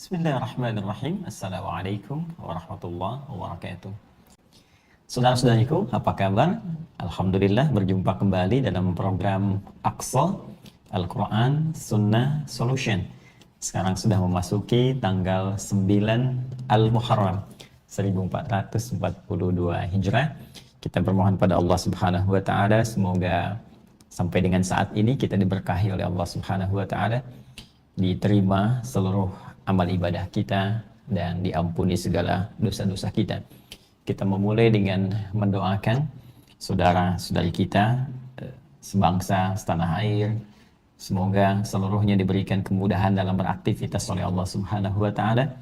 Bismillahirrahmanirrahim. Assalamualaikum warahmatullahi wabarakatuh. Saudara-saudariku, apa kabar? Alhamdulillah berjumpa kembali dalam program Aqsa Al-Quran Sunnah Solution. Sekarang sudah memasuki tanggal 9 Al-Muharram 1442 Hijrah. Kita bermohon pada Allah Subhanahu wa taala semoga sampai dengan saat ini kita diberkahi oleh Allah Subhanahu wa taala, diterima seluruh amal ibadah kita dan diampuni segala dosa-dosa kita. Kita memulai dengan mendoakan saudara-saudari kita sebangsa, setanah air. Semoga seluruhnya diberikan kemudahan dalam beraktivitas oleh Allah Subhanahu wa taala.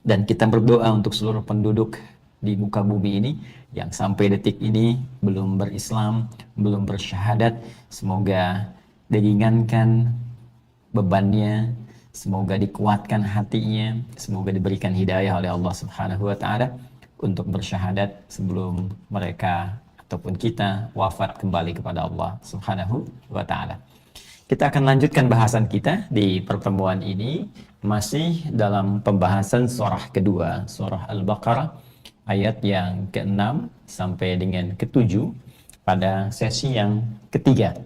Dan kita berdoa untuk seluruh penduduk di muka bumi ini yang sampai detik ini belum berislam, belum bersyahadat. Semoga diringankan bebannya, semoga dikuatkan hatinya, semoga diberikan hidayah oleh Allah Subhanahu wa taala untuk bersyahadat sebelum mereka ataupun kita wafat kembali kepada Allah Subhanahu wa taala. Kita akan lanjutkan bahasan kita di pertemuan ini masih dalam pembahasan surah kedua, surah Al-Baqarah ayat yang ke-6 sampai dengan ke-7 pada sesi yang ketiga.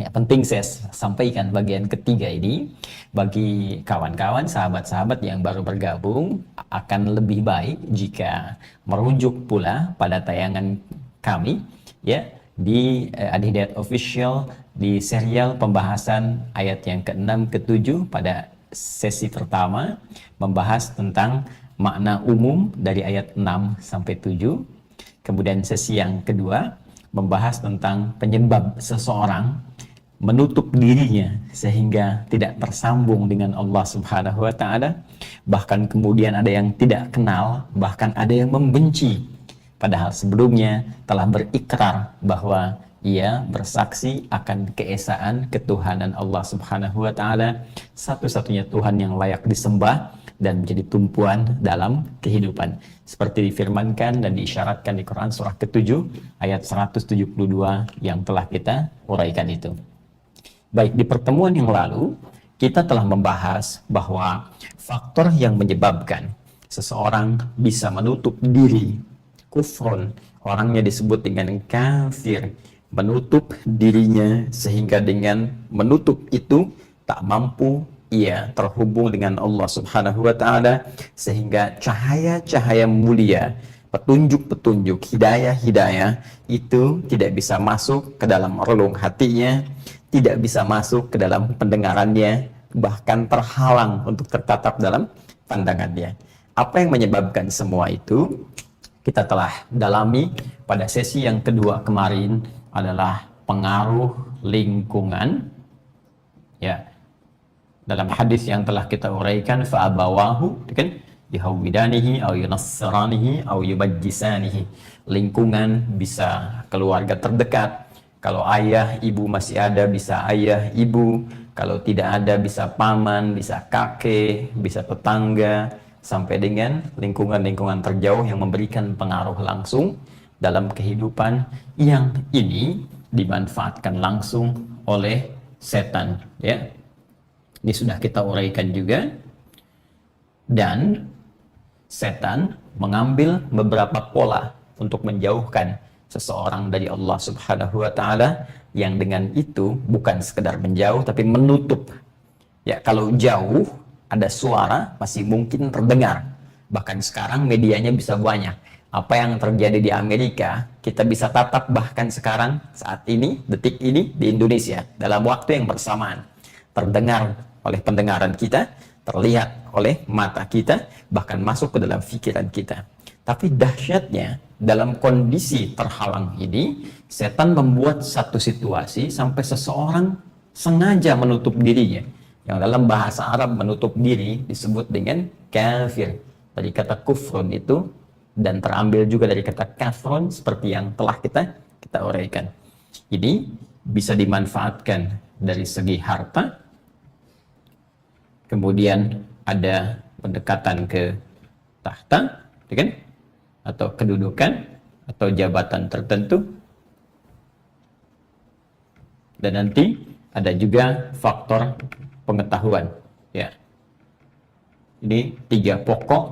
Ya, penting saya sampaikan bagian ketiga ini bagi kawan-kawan, sahabat-sahabat yang baru bergabung, akan lebih baik jika merujuk pula pada tayangan kami ya di Al-Hidayat Official di serial pembahasan ayat yang ke-6 ke-7. Pada sesi pertama membahas tentang makna umum dari ayat 6 sampai 7. Kemudian sesi yang kedua membahas tentang penyebab seseorang menutup dirinya sehingga tidak tersambung dengan Allah Subhanahu wa taala. Bahkan kemudian ada yang tidak kenal, bahkan ada yang membenci, padahal sebelumnya telah berikrar bahwa ia bersaksi akan keesaan ketuhanan Allah Subhanahu wa taala, satu-satunya Tuhan yang layak disembah dan menjadi tumpuan dalam kehidupan, seperti difirmankan dan diisyaratkan di Quran surah ke-7 ayat 172 yang telah kita uraikan itu. Baik, di pertemuan yang lalu kita telah membahas bahwa faktor yang menyebabkan seseorang bisa menutup diri, kufrun, orangnya disebut dengan kafir, menutup dirinya sehingga dengan menutup itu tak mampu ia terhubung dengan Allah Subhanahu wa taala, sehingga cahaya-cahaya mulia, petunjuk-petunjuk, hidayah-hidayah itu tidak bisa masuk ke dalam relung hatinya, tidak bisa masuk ke dalam pendengarannya, bahkan terhalang untuk tertatap dalam pandangannya. Apa yang menyebabkan semua itu kita telah dalami pada sesi yang kedua kemarin adalah pengaruh lingkungan. Ya, dalam hadis yang telah kita uraikan, fa'abawahu, kan, yahwidanihi au yunassiranihi au yubajjisanihi. Lingkungan bisa keluarga terdekat. Kalau ayah ibu masih ada bisa ayah ibu, kalau tidak ada bisa paman, bisa kakek, bisa tetangga, sampai dengan lingkungan-lingkungan terjauh yang memberikan pengaruh langsung dalam kehidupan, yang ini dimanfaatkan langsung oleh setan ya. Ini sudah kita uraikan juga. Dan setan mengambil beberapa pola untuk menjauhkan seseorang dari Allah Subhanahu wa taala, yang dengan itu bukan sekedar menjauh tapi menutup. Ya, kalau jauh ada suara masih mungkin terdengar. Bahkan sekarang medianya bisa banyak. Apa yang terjadi di Amerika kita bisa tatap, bahkan sekarang saat ini, detik ini di Indonesia dalam waktu yang bersamaan. Terdengar oleh pendengaran kita, terlihat oleh mata kita, bahkan masuk ke dalam pikiran kita. Tapi dahsyatnya dalam kondisi terhalang ini, setan membuat satu situasi sampai seseorang sengaja menutup dirinya. Yang dalam bahasa Arab menutup diri disebut dengan kafir. Dari kata kufrun itu, dan terambil juga dari kata kafrun seperti yang telah kita uraikan. Ini bisa dimanfaatkan dari segi harta. Kemudian ada pendekatan ke tahta, kan? Atau kedudukan atau jabatan tertentu. Dan nanti ada juga faktor pengetahuan ya. Ini 3 pokok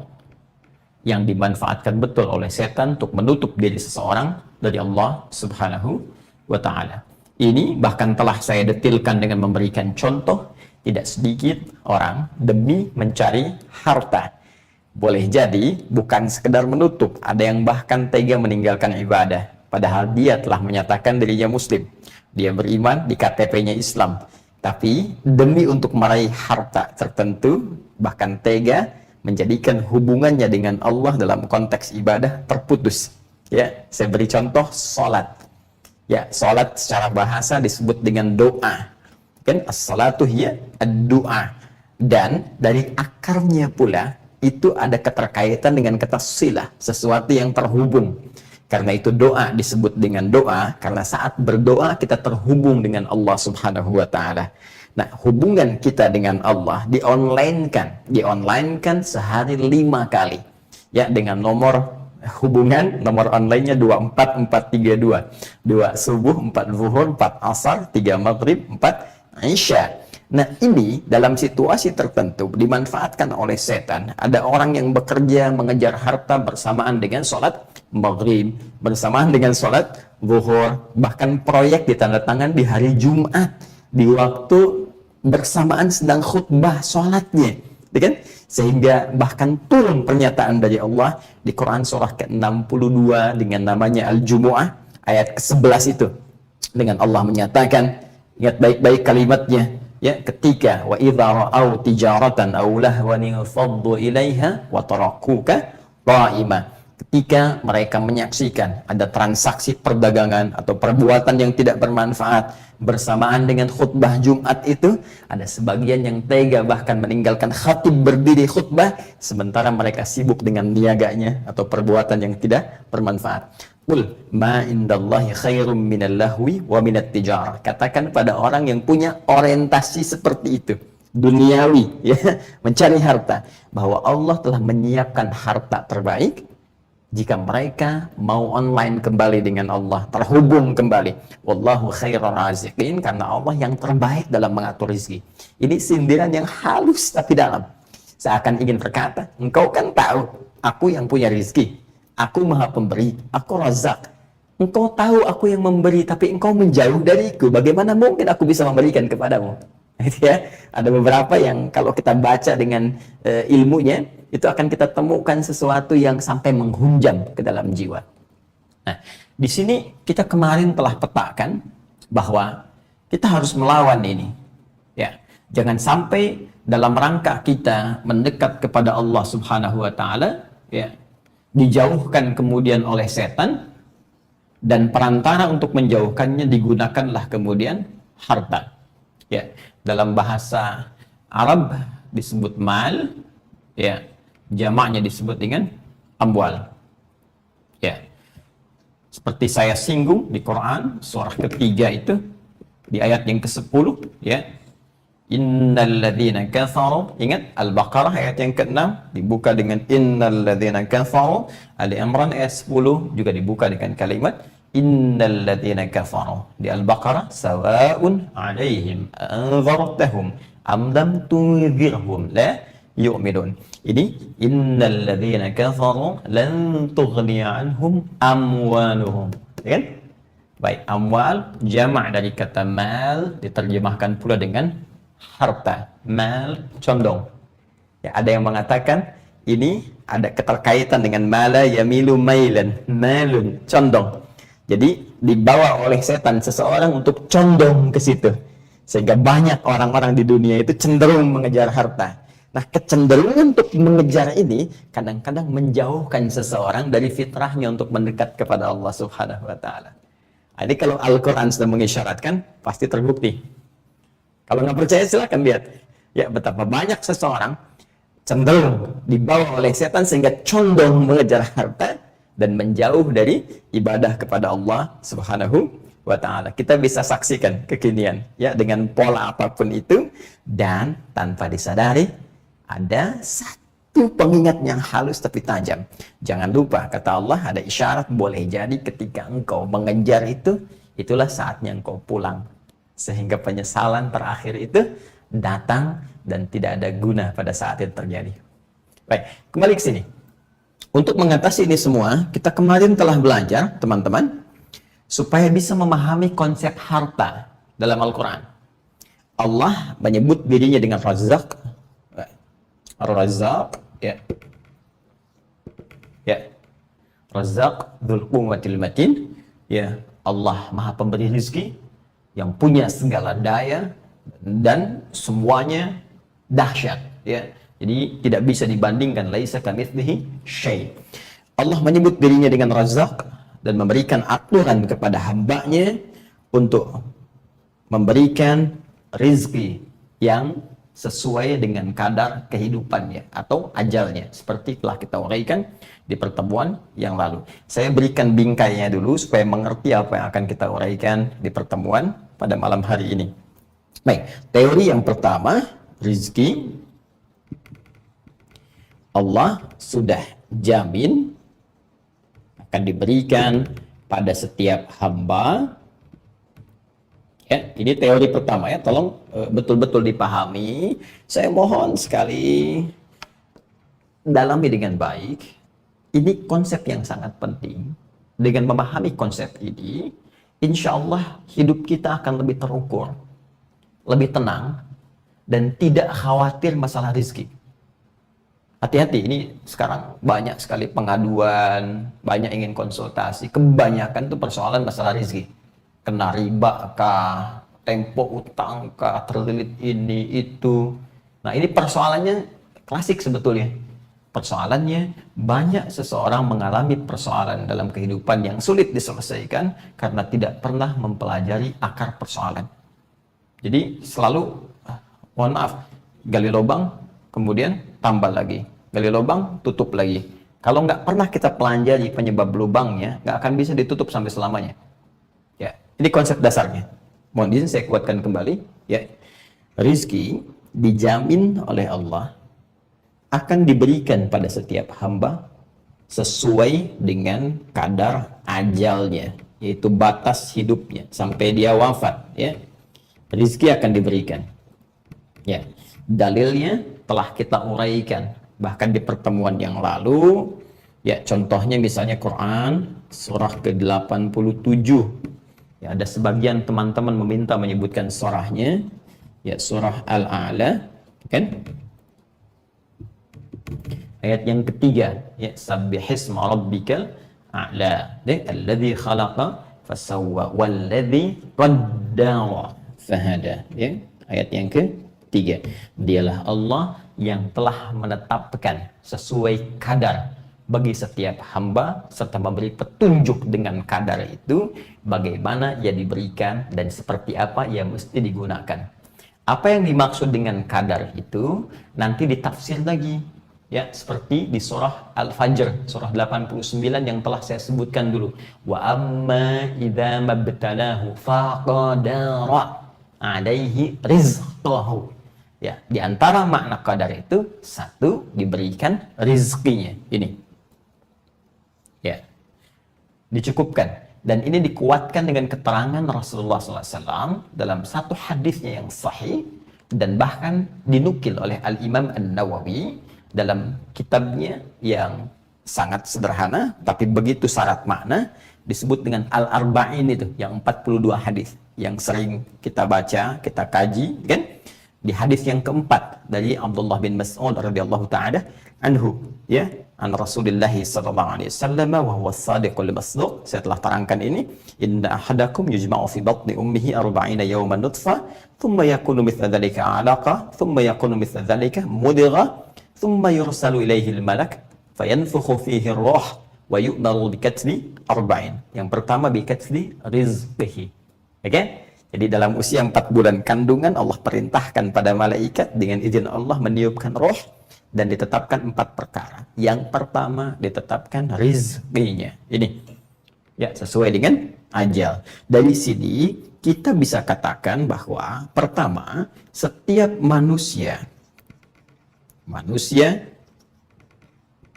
yang dimanfaatkan betul oleh setan untuk menutup diri seseorang dari Allah Subhanahu wa Ta'ala. Ini bahkan telah saya detilkan dengan memberikan contoh. Tidak sedikit orang demi mencari harta, boleh jadi bukan sekedar menutup, ada yang bahkan tega meninggalkan ibadah padahal dia telah menyatakan dirinya muslim, dia beriman, di KTP-nya Islam, tapi demi untuk meraih harta tertentu bahkan tega menjadikan hubungannya dengan Allah dalam konteks ibadah terputus. Ya, saya beri contoh salat. Ya, salat secara bahasa disebut dengan doa. Kan as-salatu hiya ad-du'a. Dan dari akarnya pula itu ada keterkaitan dengan kata silah, sesuatu yang terhubung. Karena itu doa disebut dengan doa karena saat berdoa kita terhubung dengan Allah Subhanahu wa Ta'ala. Nah, hubungan kita dengan Allah di-online-kan sehari 5 kali. Ya, dengan nomor hubungan, nomor online-nya 24432. 2 subuh, 4 zuhur, 4 asar, 3 maghrib, 4 isya. Nah, ini dalam situasi tertentu dimanfaatkan oleh setan. Ada orang yang bekerja mengejar harta bersamaan dengan sholat maghrib, bersamaan dengan sholat zuhur, bahkan proyek ditandatangan di hari Jumat, di waktu bersamaan sedang khutbah sholatnya, kan? Sehingga bahkan turun pernyataan dari Allah di Quran surah ke-62 dengan namanya Al-Jumu'ah ayat ke-11 itu, dengan Allah menyatakan, ingat baik-baik kalimatnya, ya, ketika wa idza ra'au tijaratan aw lahwan faddu ilaiha wa tarakuka qa'ima. Ketika mereka menyaksikan ada transaksi perdagangan atau perbuatan yang tidak bermanfaat bersamaan dengan khutbah Jumat itu, ada sebagian yang tega bahkan meninggalkan khatib berdiri khutbah sementara mereka sibuk dengan niaganya atau perbuatan yang tidak bermanfaat. Qul ma indallahi khairum minal lahwi wa minat tijarah. Katakan pada orang yang punya orientasi seperti itu, duniawi, ya, mencari harta, bahwa Allah telah menyiapkan harta terbaik jika mereka mau online kembali dengan Allah, terhubung kembali. Wallahu khairur raziqin, karena Allah yang terbaik dalam mengatur rezeki. Ini sindiran yang halus tapi dalam. Seakan ingin berkata, engkau kan tahu aku yang punya rezeki, aku maha pemberi, aku razak. Engkau tahu aku yang memberi, tapi engkau menjauh dariku. Bagaimana mungkin aku bisa memberikan kepadamu? Ya, ada beberapa yang kalau kita baca dengan ilmunya, itu akan kita temukan sesuatu yang sampai menghunjam ke dalam jiwa. Nah, di sini kita kemarin telah petakan bahwa kita harus melawan ini. Ya, jangan sampai dalam rangka kita mendekat kepada Allah Subhanahu wa Ta'ala, ya, dijauhkan kemudian oleh setan, dan perantara untuk menjauhkannya digunakanlah kemudian harta. Ya, dalam bahasa Arab disebut mal, ya, jamaknya disebut dengan amwal. Ya, seperti saya singgung di Quran surah ketiga itu di ayat yang ke-10, ya, innal ladzina kafaru, ingat Al-Baqarah ayat yang ke-6 dibuka dengan innal ladzina kafaru, Ali Imran ayat 10 juga dibuka dengan kalimat innal ladzina kafaru. Di Al-Baqarah sawaun alaihim anzartahum am lam tunzirhum la yu'minun. Ini innal ladzina kafaru lan tughni anhum amwaluhum. Ya kan? Baik, amwal jamak dari kata mal, diterjemahkan pula dengan harta. Mal condong. Ya, ada yang mengatakan ini ada keterkaitan dengan mala yamilu mailan, malun condong. Jadi dibawa oleh setan seseorang untuk condong ke situ. Sehingga banyak orang-orang di dunia itu cenderung mengejar harta. Nah, kecenderungan untuk mengejar ini kadang-kadang menjauhkan seseorang dari fitrahnya untuk mendekat kepada Allah Subhanahu wa Ta'ala. Ini kalau Al-Quran sudah mengisyaratkan, pasti terbukti. Kalau nggak percaya silahkan lihat. Ya, betapa banyak seseorang cenderung dibawa oleh setan sehingga condong mengejar harta dan menjauh dari ibadah kepada Allah Subhanahu wa Ta'ala. Kita bisa saksikan kekinian, ya, dengan pola apapun itu, dan tanpa disadari ada satu pengingat yang halus tapi tajam. Jangan lupa, kata Allah, ada isyarat boleh jadi ketika engkau mengejar itu, itulah saatnya engkau pulang. Sehingga penyesalan terakhir itu datang dan tidak ada guna pada saat itu terjadi. Baik, kembali ke sini. Untuk mengatasi ini semua, kita kemarin telah belajar, teman-teman, supaya bisa memahami konsep harta dalam Al-Quran. Allah menyebut dirinya dengan Razzaq. Ar-Razzaq, ya. Ya. Razzaq dzul quwwatil matin. Ya, Allah Maha Pemberi rezeki yang punya segala daya dan semuanya dahsyat, ya. Jadi tidak bisa dibandingkan, laisa kamitslihi syai'. Allah menyebut dirinya dengan Razzaq dan memberikan aturan kepada hambanya untuk memberikan rezeki yang sesuai dengan kadar kehidupannya atau ajalnya, seperti telah kita uraikan di pertemuan yang lalu. Saya berikan bingkainya dulu supaya mengerti apa yang akan kita uraikan di pertemuan pada malam hari ini. Baik, teori yang pertama, rezeki Allah sudah jamin akan diberikan pada setiap hamba. Ya, ini teori pertama ya, tolong betul-betul dipahami. Saya mohon sekali dalami dengan baik. Ini konsep yang sangat penting. Dengan memahami konsep ini, insya Allah hidup kita akan lebih terukur, lebih tenang, dan tidak khawatir masalah rezeki. Hati-hati, ini sekarang banyak sekali pengaduan, banyak ingin konsultasi, kebanyakan itu persoalan masalah rezeki. Kena riba kah, tempo utang kah, terlilit ini, itu. Nah, ini persoalannya klasik sebetulnya. Persoalannya, banyak seseorang mengalami persoalan dalam kehidupan yang sulit diselesaikan karena tidak pernah mempelajari akar persoalan. Jadi selalu, mohon maaf, gali lubang, kemudian tambal lagi. Gali lubang, tutup lagi. Kalau nggak pernah kita pelajari penyebab lubangnya, nggak akan bisa ditutup sampai selamanya. Ya, ini konsep dasarnya. Mohon izin saya kuatkan kembali. Ya, rizki dijamin oleh Allah akan diberikan pada setiap hamba sesuai dengan kadar ajalnya, yaitu batas hidupnya sampai dia wafat. Ya, rizki akan diberikan. Ya, dalilnya telah kita uraikan bahkan di pertemuan yang lalu. Ya, contohnya misalnya Quran surah ke-87. Ya, ada sebagian teman-teman meminta menyebutkan surahnya. Ya, surah Al-A'la, kan? Ayat yang ketiga, ya, sabbihisma rabbikal a'la, alladzi khalaqa fasawwa walladzi qaddara fahada. Ya, ayat yang ketiga, dialah Allah yang telah menetapkan sesuai kadar bagi setiap hamba serta memberi petunjuk dengan kadar itu bagaimana ia diberikan dan seperti apa ia mesti digunakan. Apa yang dimaksud dengan kadar itu nanti ditafsir lagi, ya, seperti di surah Al-Fajr surah 89 yang telah saya sebutkan dulu. Wa amma idza mabtalahu faqadara alaihi rizqahu. Ya, di antara makna qadar itu satu, diberikan rizkinya. Ini. Ya. Dicukupkan. Dan ini dikuatkan dengan keterangan Rasulullah SAW dalam satu hadisnya yang sahih dan bahkan dinukil oleh Al-Imam An-Nawawi dalam kitabnya yang sangat sederhana tapi begitu syarat makna, disebut dengan Al-Arba'in itu, yang 42 hadis yang sering kita baca, kita kaji, kan? Di hadis yang keempat dari Abdullah bin Mas'ud radhiyallahu ta'ala anhu, ya, an Rasulullah sallallahu alaihi wasallam wa huwa as-sadiqul masduq. Saya telah terangkan ini, inna ahadakum yujma'u fi batni ummihi 40 yawman nutfa thumma yakunu mithla dhalika 'alaqa thumma yakunu mithla dhalika mudghah thumma yursalu ilaihi al-malak fayanfukhu fihi ar-ruh wa yu'maru bi katbi 40. Yang pertama bi katbi rizqihi. Oke? Jadi dalam usia 4 bulan kandungan Allah perintahkan pada malaikat dengan izin Allah meniupkan roh dan ditetapkan 4 perkara. Yang pertama ditetapkan rizkinya. Ini, ya, sesuai dengan ajal. Dari sini kita bisa katakan bahwa pertama, setiap manusia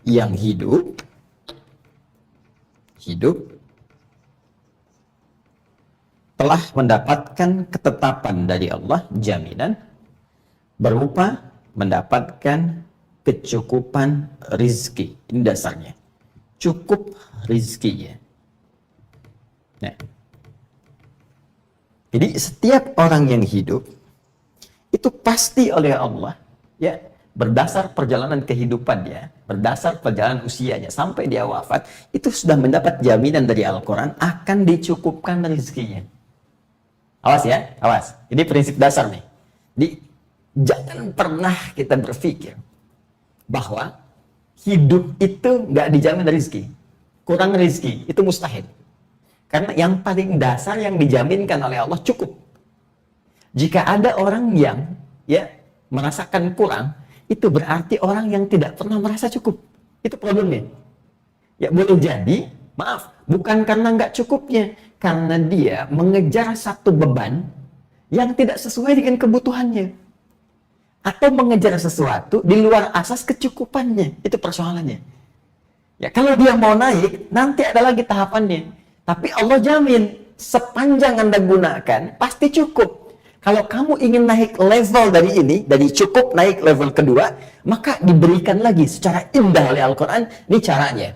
yang hidup telah mendapatkan ketetapan dari Allah, jaminan berupa mendapatkan kecukupan rizki. Ini dasarnya. Cukup rizkinya. Nah, jadi setiap orang yang hidup itu pasti oleh Allah, ya, berdasar perjalanan kehidupannya, berdasar perjalanan usianya sampai dia wafat, itu sudah mendapat jaminan dari Al-Quran akan dicukupkan rezekinya. Awas ya, awas. Ini prinsip dasar nih. Jadi, jangan pernah kita berpikir bahwa hidup itu nggak dijamin rezeki. Kurang rezeki, itu mustahil. Karena yang paling dasar yang dijaminkan oleh Allah cukup. Jika ada orang yang ya merasakan kurang, itu berarti orang yang tidak pernah merasa cukup. Itu problemnya. Ya boleh jadi, maaf, bukan karena nggak cukupnya, karena dia mengejar satu beban yang tidak sesuai dengan kebutuhannya. Atau mengejar sesuatu di luar asas kecukupannya. Itu persoalannya. Ya kalau dia mau naik, nanti ada lagi tahapannya. Tapi Allah jamin, sepanjang Anda gunakan, pasti cukup. Kalau kamu ingin naik level dari ini, dari cukup naik level kedua, maka diberikan lagi secara indah oleh Al-Quran, ini caranya.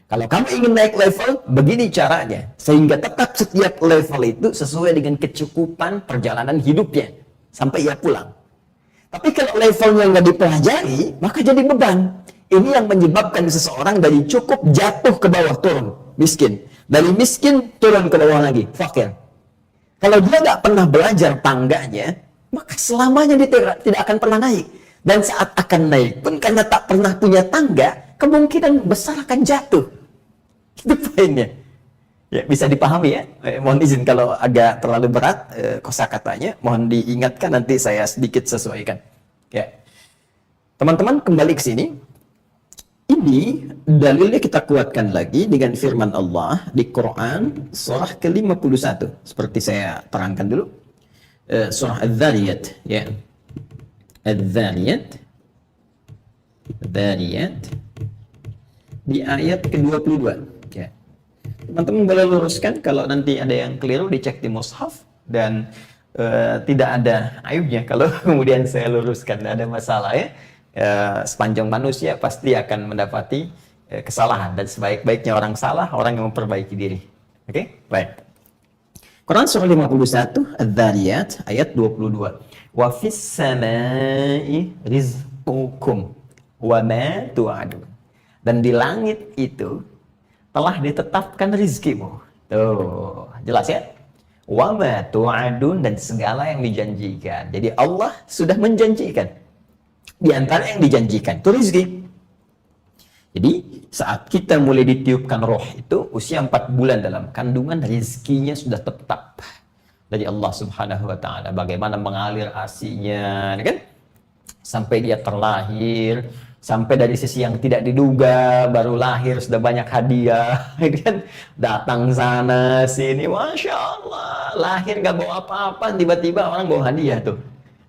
Kalau kamu ingin naik level, begini caranya. Sehingga tetap setiap level itu sesuai dengan kecukupan perjalanan hidupnya. Sampai ia pulang. Tapi kalau levelnya nggak dipelajari, maka jadi beban. Ini yang menyebabkan seseorang dari cukup jatuh ke bawah, turun, miskin. Dari miskin turun ke bawah lagi, fakir. Kalau dia nggak pernah belajar tangganya, maka selamanya dia tidak akan pernah naik. Dan saat akan naik pun karena tak pernah punya tangga, kemungkinan besar akan jatuh. Itu poinnya. Ya, bisa dipahami ya. Mohon izin kalau agak terlalu berat kosakatanya, mohon diingatkan, nanti saya sedikit sesuaikan. Ya. Teman-teman kembali ke sini. Ini dalilnya kita kuatkan lagi dengan firman Allah di Quran surah ke-51. Seperti saya terangkan dulu. Surah Adz-Dzariyat, ya. Adz-Dzariyat. Dzariyat di ayat ke-22, ya. Teman-teman boleh luruskan kalau nanti ada yang keliru, dicek di mushaf, dan tidak ada aibnya kalau kemudian saya luruskan, tidak ada masalah ya. Sepanjang manusia pasti akan mendapati kesalahan, dan sebaik-baiknya orang salah orang yang memperbaiki diri. Oke, baik. Quran surah 51 Adz-Dzariyat ayat 22. Wa fis samai rizqukum wa ma tu'adun. Dan di langit itu telah ditetapkan rizkimu. Tuh, jelas ya? Wa ma tu'adun, dan segala yang dijanjikan. Jadi Allah sudah menjanjikan. Di antara yang dijanjikan itu rezeki. Jadi saat kita mulai ditiupkan roh itu usia 4 bulan dalam kandungan, rezekinya sudah tetap dari Allah Subhanahu wa taala. Bagaimana mengalir ASI-nya, kan? Sampai dia terlahir, sampai dari sisi yang tidak diduga, baru lahir sudah banyak hadiah, kan? Datang sana sini, masya Allah, lahir gak bawa apa-apa, tiba-tiba orang bawa hadiah tuh.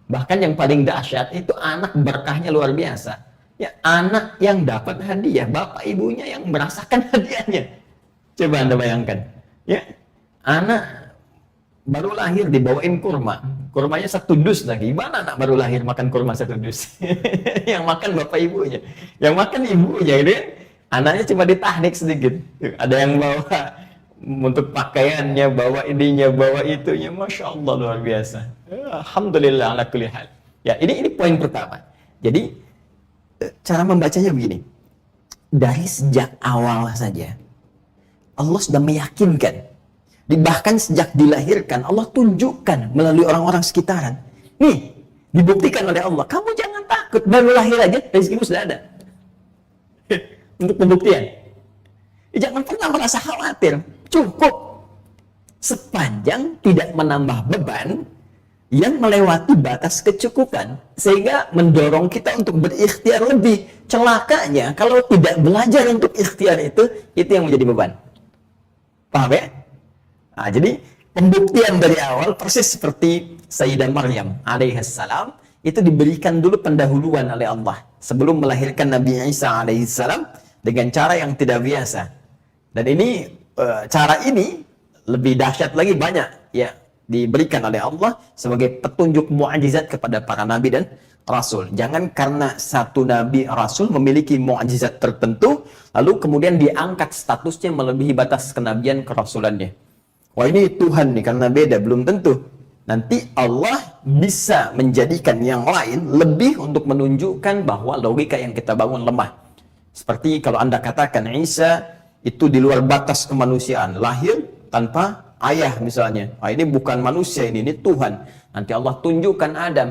Bahkan yang paling dahsyat itu anak berkahnya luar biasa. Ya, anak yang dapat hadiah, bapak ibunya yang merasakan hadiahnya. Coba Anda bayangkan. Ya, anak baru lahir dibawain kurma. Kurmanya 1 dus lagi. Gimana anak baru lahir makan kurma 1 dus? Yang makan bapak ibunya. Yang makan ibunya, gitu ya. Anaknya cuma ditahnik sedikit. Ada yang bawa untuk pakaiannya, bawa ininya, bawa itunya, masya Allah luar biasa. Alhamdulillah ala kulli hal. Ya, ini poin pertama. Jadi cara membacanya begini. Dari sejak awal saja Allah sudah meyakinkan. Bahkan sejak dilahirkan Allah tunjukkan melalui orang-orang sekitaran. Nih, dibuktikan oleh Allah. Kamu jangan takut, baru lahir aja rezekimu sudah ada. Untuk pembuktian. Jangan pernah merasa khawatir. Cukup sepanjang tidak menambah beban yang melewati batas kecukupan, sehingga mendorong kita untuk berikhtiar lebih. Celakanya kalau tidak belajar untuk ikhtiar itu yang menjadi beban. Paham ya? Nah, jadi pembuktian dari awal persis seperti Sayyidah Maryam alaihissalam, itu diberikan dulu pendahuluan oleh Allah sebelum melahirkan Nabi Isa alaihissalam dengan cara yang tidak biasa. Dan ini cara ini lebih dahsyat lagi, banyak ya diberikan oleh Allah sebagai petunjuk mukjizat kepada para nabi dan rasul. Jangan karena satu nabi rasul memiliki mukjizat tertentu, lalu kemudian diangkat statusnya melebihi batas kenabian kerasulannya. Wah ini Tuhan nih karena beda, belum tentu. Nanti Allah bisa menjadikan yang lain lebih untuk menunjukkan bahwa logika yang kita bangun lemah. Seperti kalau Anda katakan Isa itu di luar batas kemanusiaan, lahir tanpa ayah misalnya. Ini bukan manusia ini Tuhan. Nanti Allah tunjukkan Adam.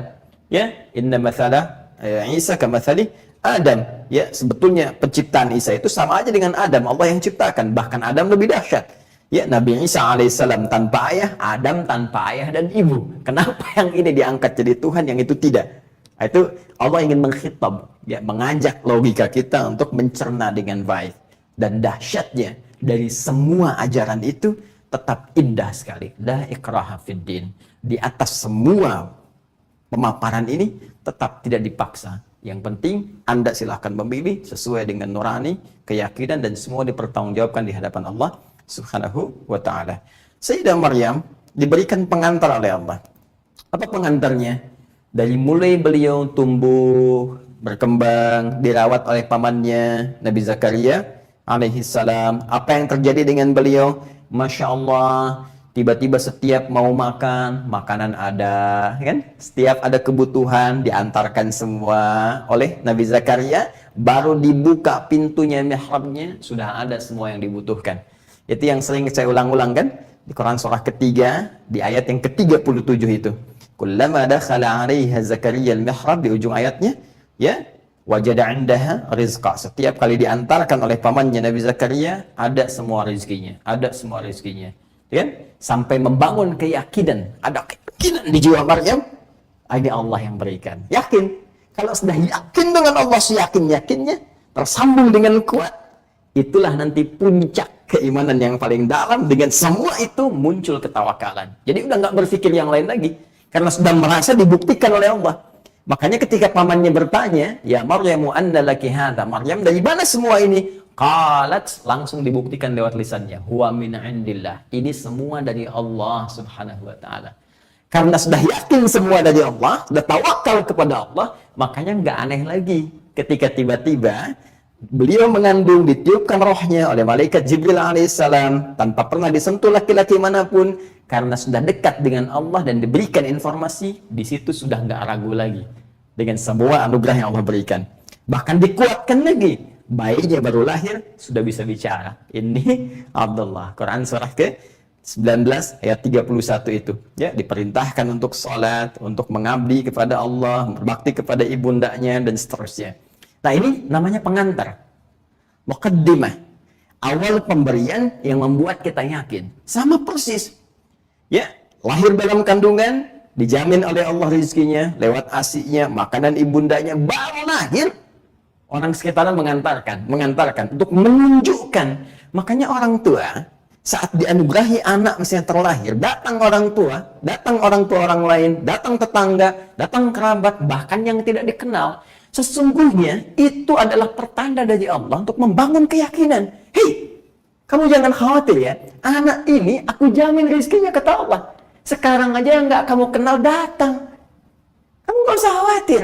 Ya, inna mathala Isa kamathali Adam. Ya, sebetulnya penciptaan Isa itu sama aja dengan Adam. Allah yang ciptakan. Bahkan Adam lebih dahsyat. Ya, Nabi Isa alaihissalam tanpa ayah, Adam tanpa ayah dan ibu. Kenapa yang ini diangkat jadi Tuhan, yang itu tidak? Itu Allah ingin mengkhitab, ya, mengajak logika kita untuk mencerna dengan baik. Dan dahsyatnya dari semua ajaran itu tetap indah sekali. La ikraha fid din. Di atas semua pemaparan ini tetap tidak dipaksa. Yang penting Anda silahkan memilih sesuai dengan nurani, keyakinan, dan semua dipertanggungjawabkan di hadapan Allah Subhanahu wa ta'ala. Sayyidah Maryam diberikan pengantar oleh Allah. Apa pengantarnya? Dari mulai beliau tumbuh, berkembang, dirawat oleh pamannya Nabi Zakaria alaihi salam. Apa yang terjadi dengan beliau? Masya Allah, tiba-tiba setiap mau makan, makanan ada, kan? Setiap ada kebutuhan diantarkan semua oleh Nabi Zakaria. Baru dibuka pintunya mihrabnya, sudah ada semua yang dibutuhkan. Itu yang sering saya ulang-ulang kan di Quran surah ketiga di ayat yang ke-37 itu. Kullama dakhala 'alaiha Zakaria al-mihrab, di ujung ayatnya, ya, wajada 'indaha rizqa. Setiap kali diantarkan oleh pamannya Nabi Zakaria, ada semua rezekinya, ada semua rezekinya. Kan? Sampai membangun keyakinan, ada keyakinan di jiwa Maryam, ini Allah yang berikan. Yakin. Kalau sudah yakin dengan Allah seyakin-yakinnya, tersambung dengan kuat, itulah nanti puncak keimanan yang paling dalam. Dengan semua itu muncul ketawakalan. Jadi udah nggak berpikir yang lain lagi, karena sudah merasa dibuktikan oleh Allah. Makanya ketika pamannya bertanya, ya Maryamu anna laki hadza, Maryam dari mana semua ini? Qalat, langsung dibuktikan lewat lisannya, huwa min indillah, ini semua dari Allah Subhanahu wa ta'ala. Karena sudah yakin semua dari Allah, sudah tawakal kepada Allah, makanya nggak aneh lagi ketika tiba-tiba beliau mengandung, ditiupkan rohnya oleh malaikat Jibril alaihissalam tanpa pernah disentuh laki-laki manapun, karena sudah dekat dengan Allah dan diberikan informasi. Di situ sudah nggak ragu lagi dengan semua anugerah yang Allah berikan. Bahkan dikuatkan lagi, bayinya baru lahir sudah bisa bicara. Ini Abdullah. Quran surah ke-19 ayat 31 itu, ya, diperintahkan untuk sholat, untuk mengabdi kepada Allah, berbakti kepada ibundanya, dan seterusnya. Nah, ini namanya pengantar, muqaddimah, awal pemberian yang membuat kita yakin. Sama persis, ya, lahir dalam kandungan, dijamin oleh Allah rezekinya, lewat ASI-nya, makanan ibundanya, baru lahir, orang sekitaran mengantarkan untuk menunjukkan. Makanya orang tua saat dianugerahi anak misalnya terlahir, datang orang tua orang lain, datang tetangga, datang kerabat, bahkan yang tidak dikenal. Sesungguhnya itu adalah pertanda dari Allah untuk membangun keyakinan. Hei, kamu jangan khawatir ya, anak ini aku jamin rezekinya, kata Allah. Sekarang aja yang nggak kamu kenal datang, kamu nggak usah khawatir.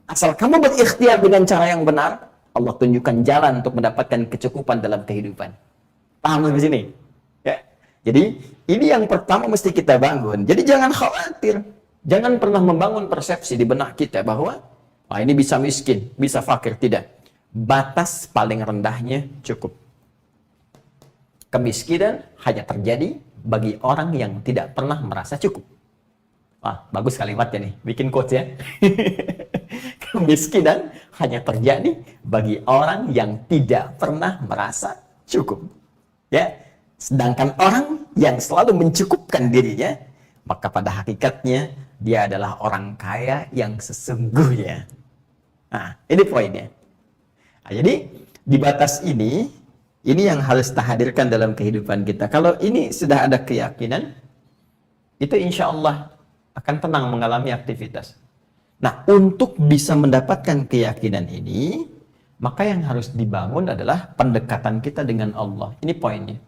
Asal kamu berikhtiar dengan cara yang benar, Allah tunjukkan jalan untuk mendapatkan kecukupan dalam kehidupan. Paham sampai sini? Ya. Jadi ini yang pertama mesti kita bangun. Jadi jangan khawatir, jangan pernah membangun persepsi di benak kita bahwa ini bisa miskin, bisa fakir. Tidak. Batas paling rendahnya cukup. Kemiskinan hanya terjadi bagi orang yang tidak pernah merasa cukup. Wah, bagus kalimatnya nih. Bikin quotes ya. Kemiskinan hanya terjadi bagi orang yang tidak pernah merasa cukup. Ya. Sedangkan orang yang selalu mencukupkan dirinya, maka pada hakikatnya dia adalah orang kaya yang sesungguhnya. Nah, ini poinnya. Nah, jadi di batas ini yang harus kita hadirkan dalam kehidupan kita. Kalau ini sudah ada keyakinan, itu insya Allah akan tenang mengalami aktivitas. Nah, untuk bisa mendapatkan keyakinan ini, maka yang harus dibangun adalah pendekatan kita dengan Allah. Ini poinnya.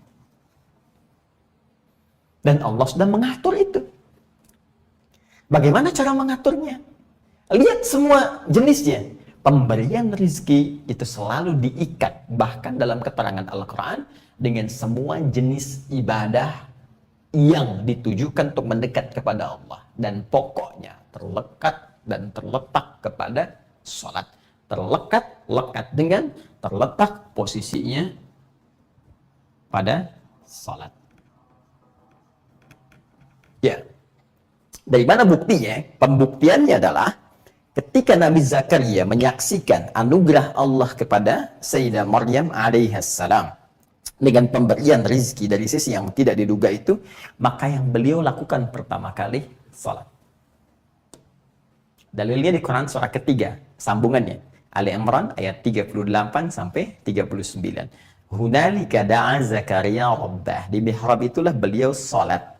Dan Allah sudah mengatur itu. Bagaimana cara mengaturnya? Lihat semua jenisnya. Pemberian rizki itu selalu diikat, bahkan dalam keterangan Al-Quran, dengan semua jenis ibadah yang ditujukan untuk mendekat kepada Allah. Dan pokoknya terlekat dan terletak kepada sholat. Lekat dengan terletak posisinya pada sholat. Ya, dari mana buktinya? Pembuktiannya adalah ketika Nabi Zakaria menyaksikan anugerah Allah kepada Sayyidah Maryam alaihissalam dengan pemberian rizki dari sisi yang tidak diduga itu, maka yang beliau lakukan pertama kali salat. Dalilnya di Quran surah ketiga, sambungannya Ali Imran ayat 38 sampai 39. Hunalika da'a Zakaria rabbah, di mihrab itulah beliau salat,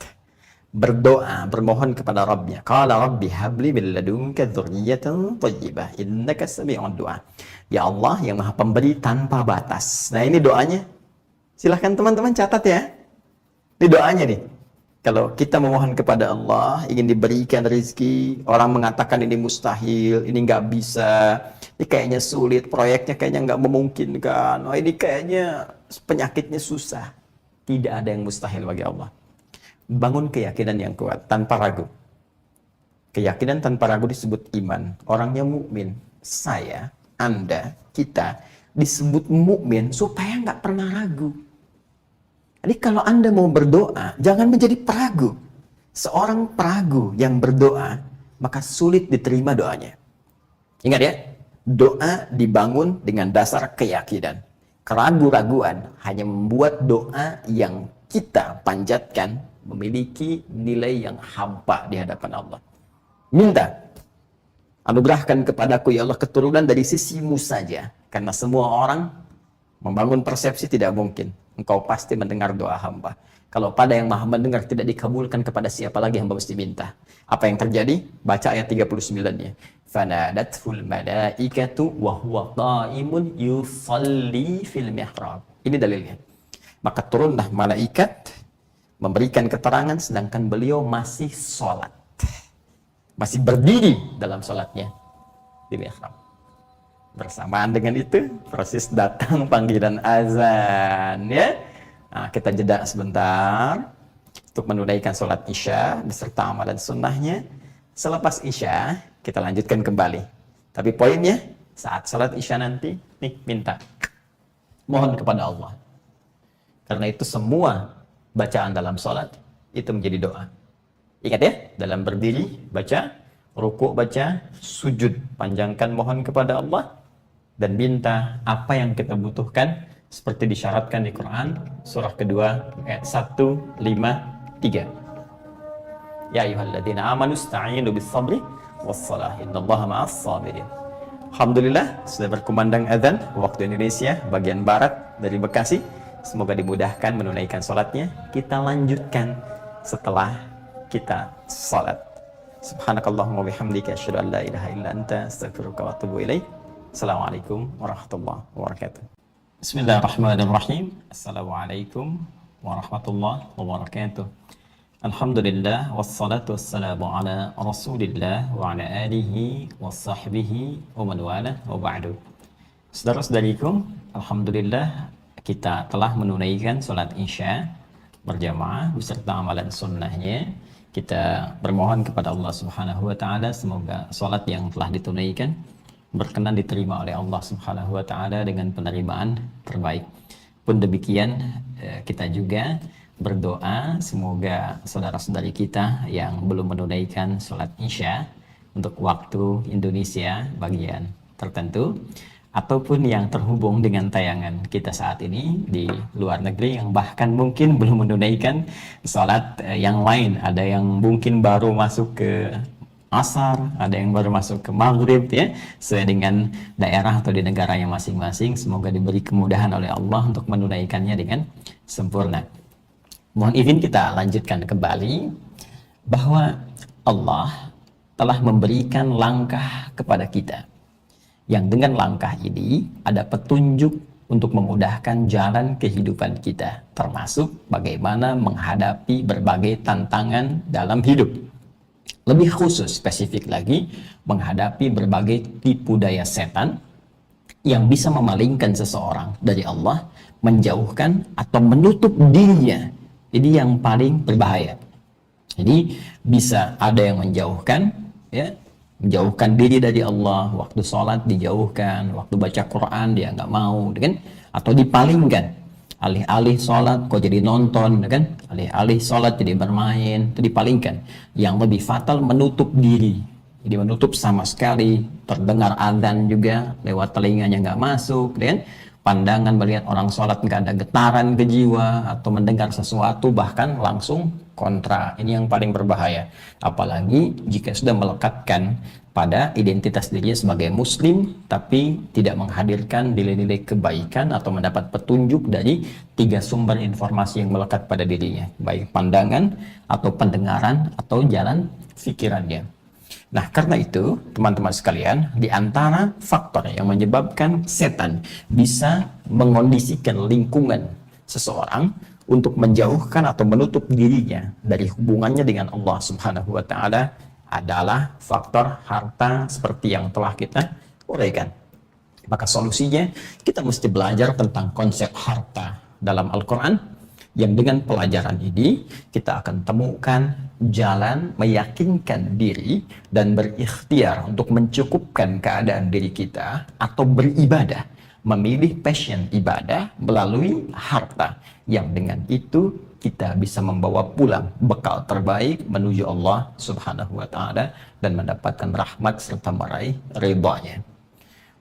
berdoa, bermohon kepada Rabbnya. Qala Rabbi habli min ladunka dzurriyyatan thayyibah innaka sami'ud du'a. Ya Allah yang Maha Pemberi tanpa batas. Nah, ini doanya. Silahkan teman-teman catat ya. Ini doanya nih. Kalau kita memohon kepada Allah, ingin diberikan rezeki, orang mengatakan ini mustahil, ini nggak bisa, ini kayaknya sulit, proyeknya kayaknya nggak memungkinkan, oh ini kayaknya penyakitnya susah. Tidak ada yang mustahil bagi Allah. Bangun keyakinan yang kuat tanpa ragu. Keyakinan tanpa ragu disebut iman. Orangnya mukmin. Saya, Anda, kita disebut mukmin supaya nggak pernah ragu. Jadi kalau Anda mau berdoa, jangan menjadi peragu. Seorang peragu yang berdoa, maka sulit diterima doanya. Ingat ya, doa dibangun dengan dasar keyakinan. Keraguan-raguan hanya membuat doa yang kita panjatkan memiliki nilai yang hampa di hadapan Allah. Minta, anugerahkan kepadaku ya Allah keturunan dari sisimu saja. Karena semua orang membangun persepsi tidak mungkin. Engkau pasti mendengar doa hamba. Kalau pada yang maha mendengar tidak dikabulkan, kepada siapa lagi hamba mesti minta? Apa yang terjadi? Baca ayat 39-nya. Fanadathul malaikatu wa huwa qaimun yusalli fil mihrab. Ini dalilnya. Maka turunlah malaikat memberikan keterangan sedangkan beliau masih sholat, masih berdiri dalam sholatnya di mihrab. Bersamaan dengan itu proses datang panggilan azan ya. Nah, kita jeda sebentar untuk menunaikan sholat isya beserta amalan sunnahnya. Selepas isya kita lanjutkan kembali. Tapi poinnya saat sholat isya nanti nih minta, mohon kepada Allah. Karena itu semua bacaan dalam sholat itu menjadi doa. Ingat ya, dalam berdiri baca, rukuk baca, sujud panjangkan mohon kepada Allah, dan minta apa yang kita butuhkan seperti disyaratkan di Quran surah kedua ayat 153. Ya ayyuhalladzina amanu ista'inu bis-sabri was-salah innallaha ma'as sabirin. Alhamdulillah sudah berkumandang azan waktu Indonesia bagian barat dari Bekasi. Semoga dimudahkan menunaikan sholatnya. Kita lanjutkan setelah kita sholat. Subhanakallahumma bihamdika asyhadu an la ilaha illa anta astaghfiruka wa atubu ilaik. Assalamualaikum warahmatullahi wabarakatuh. Bismillahirrahmanirrahim. Assalamualaikum warahmatullahi wabarakatuh. Alhamdulillah wassalatu wassalamu ala Rasulillah wa ala alihi wa sahbihi wa man wala wa ba'du. Saudara-saudariku, alhamdulillah kita telah menunaikan sholat isya berjamaah beserta amalan sunnahnya. Kita bermohon kepada Allah Subhanahu wa Ta'ala semoga sholat yang telah ditunaikan berkenan diterima oleh Allah Subhanahu wa Ta'ala dengan penerimaan terbaik. Pun demikian kita juga berdoa semoga saudara-saudari kita yang belum menunaikan sholat isya untuk waktu Indonesia bagian tertentu, ataupun yang terhubung dengan tayangan kita saat ini di luar negeri yang bahkan mungkin belum menunaikan sholat yang lain. Ada yang mungkin baru masuk ke asar, ada yang baru masuk ke maghrib ya, sesuai dengan daerah atau di negaranya masing-masing. Semoga diberi kemudahan oleh Allah untuk menunaikannya dengan sempurna. Mohon izin kita lanjutkan kembali bahwa Allah telah memberikan langkah kepada kita, yang dengan langkah ini ada petunjuk untuk memudahkan jalan kehidupan kita, termasuk bagaimana menghadapi berbagai tantangan dalam hidup. Lebih khusus, spesifik lagi, menghadapi berbagai tipu daya setan yang bisa memalingkan seseorang dari Allah, menjauhkan atau menutup dirinya. Ini yang paling berbahaya. Jadi bisa ada yang menjauhkan, ya, menjauhkan diri dari Allah, waktu sholat dijauhkan, waktu baca Quran dia nggak mau, kan? Atau dipalingkan, alih-alih sholat kok jadi nonton, kan? Alih-alih sholat jadi bermain, itu dipalingkan. Yang lebih fatal menutup diri, jadi menutup sama sekali, terdengar azan juga lewat telinganya nggak masuk, kan? Pandangan melihat orang sholat nggak ada getaran ke jiwa, atau mendengar sesuatu bahkan langsung kontra. Ini yang paling berbahaya, apalagi jika sudah melekatkan pada identitas dirinya sebagai muslim tapi tidak menghadirkan nilai-nilai kebaikan atau mendapat petunjuk dari 3 sumber informasi yang melekat pada dirinya, baik pandangan atau pendengaran atau jalan pikirannya. Nah, karena itu, teman-teman sekalian, di antara faktor yang menyebabkan setan bisa mengondisikan lingkungan seseorang untuk menjauhkan atau menutup dirinya dari hubungannya dengan Allah Subhanahu wa taala adalah faktor harta seperti yang telah kita uraikan. Maka solusinya kita mesti belajar tentang konsep harta dalam Al-Qur'an, yang dengan pelajaran ini kita akan temukan jalan meyakinkan diri dan berikhtiar untuk mencukupkan keadaan diri kita atau beribadah, memilih passion ibadah melalui harta, yang dengan itu kita bisa membawa pulang bekal terbaik menuju Allah Subhanahu wa taala dan mendapatkan rahmat serta meraih ridha-Nya.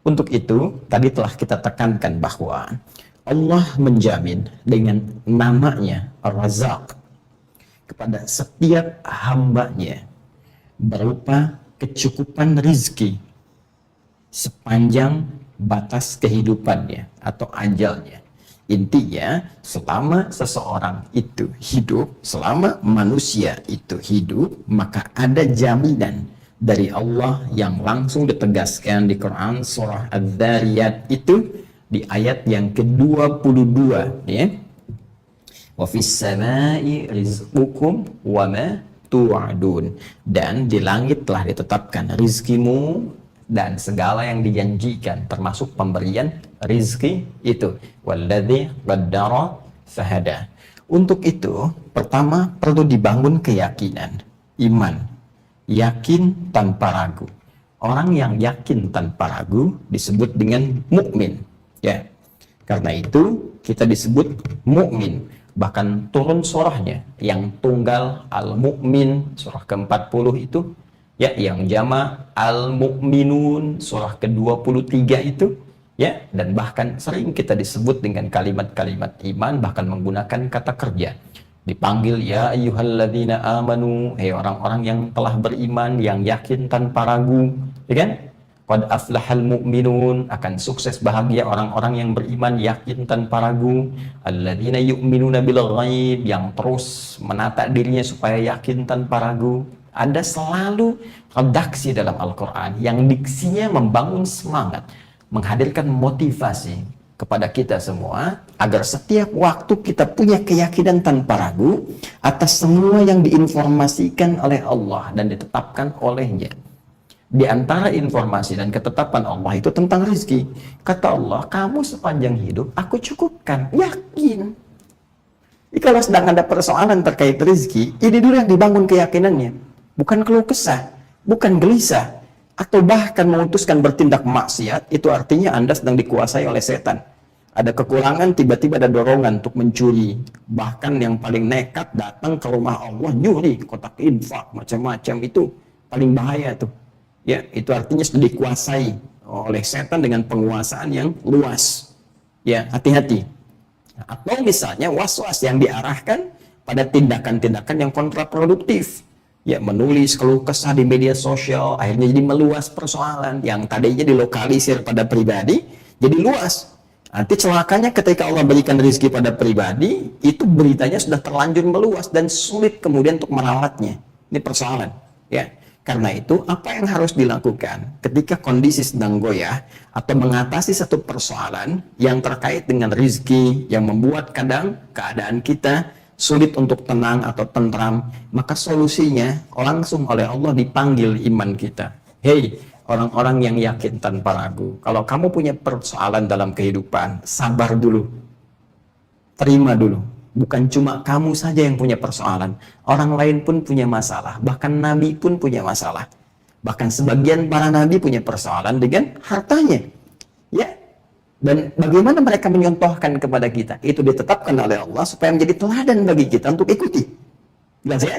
Untuk itu, tadi telah kita tekankan bahwa Allah menjamin dengan namanya Ar-Razzaq kepada setiap hambanya berupa kecukupan rizki sepanjang batas kehidupannya atau ajalnya. Intinya, selama seseorang itu hidup, selama manusia itu hidup, maka ada jaminan dari Allah yang langsung ditegaskan di Quran surah Adz-Dzariyat itu di ayat yang ke-22, ya. Wa fis samai rizqukum wa ma tu'adun. Dan di langit telah ditetapkan rizkimu dan segala yang dijanjikan, termasuk pemberian rizki itu. Walladzi qaddara fahada. Untuk itu, pertama perlu dibangun keyakinan, iman, yakin tanpa ragu. Orang yang yakin tanpa ragu disebut dengan mukmin. Ya, karena itu kita disebut mukmin. Bahkan turun surahnya yang tunggal Al-Mu'min surah ke-40 itu, ya, yang jama Al-Mu'minun surah ke-23 itu, ya, dan bahkan sering kita disebut dengan kalimat-kalimat iman, bahkan menggunakan kata kerja. Dipanggil ya ayyuhalladzina amanu, hei orang-orang yang telah beriman, yang yakin tanpa ragu, ya kan? Qad aflahal mu'minun, akan sukses bahagia orang-orang yang beriman yakin tanpa ragu. Alladzina yu'minuna bil ghaib, yang terus menata dirinya supaya yakin tanpa ragu. Ada selalu redaksi dalam Al-Quran yang diksinya membangun semangat, menghadirkan motivasi kepada kita semua agar setiap waktu kita punya keyakinan tanpa ragu atas semua yang diinformasikan oleh Allah dan ditetapkan olehnya. Di antara informasi dan ketetapan Allah itu tentang rezeki. Kata Allah, kamu sepanjang hidup aku cukupkan. Yakin. Jadi kalau sedang ada persoalan terkait rezeki, ini dulu yang dibangun keyakinannya. Bukan keluh kesah, bukan gelisah, atau bahkan memutuskan bertindak maksiat. Itu artinya Anda sedang dikuasai oleh setan. Ada kekurangan, tiba-tiba ada dorongan untuk mencuri. Bahkan yang paling nekat datang ke rumah Allah, nyuri kotak infak, macam-macam. Itu paling bahaya tuh. Ya, itu artinya sudah dikuasai oleh setan dengan penguasaan yang luas. Ya, hati-hati. Atau misalnya was-was yang diarahkan pada tindakan-tindakan yang kontraproduktif. Ya, menulis keluh kesah di media sosial, akhirnya jadi meluas persoalan yang tadinya dilokalisir pada pribadi, jadi luas. Nanti celakanya ketika Allah berikan rezeki pada pribadi, itu beritanya sudah terlanjur meluas dan sulit kemudian untuk merawatnya. Ini persoalan. Ya. Karena itu, apa yang harus dilakukan ketika kondisi sedang goyah atau mengatasi satu persoalan yang terkait dengan rezeki yang membuat kadang keadaan kita sulit untuk tenang atau tentram, maka solusinya langsung oleh Allah dipanggil iman kita. Hei, orang-orang yang yakin tanpa ragu, kalau kamu punya persoalan dalam kehidupan, sabar dulu. Terima dulu. Bukan cuma kamu saja yang punya persoalan, orang lain pun punya masalah, bahkan Nabi pun punya masalah. Bahkan sebagian para Nabi punya persoalan dengan hartanya. Ya, dan bagaimana mereka menyontohkan kepada kita? Itu ditetapkan oleh Allah supaya menjadi teladan bagi kita untuk ikuti. Jelas ya?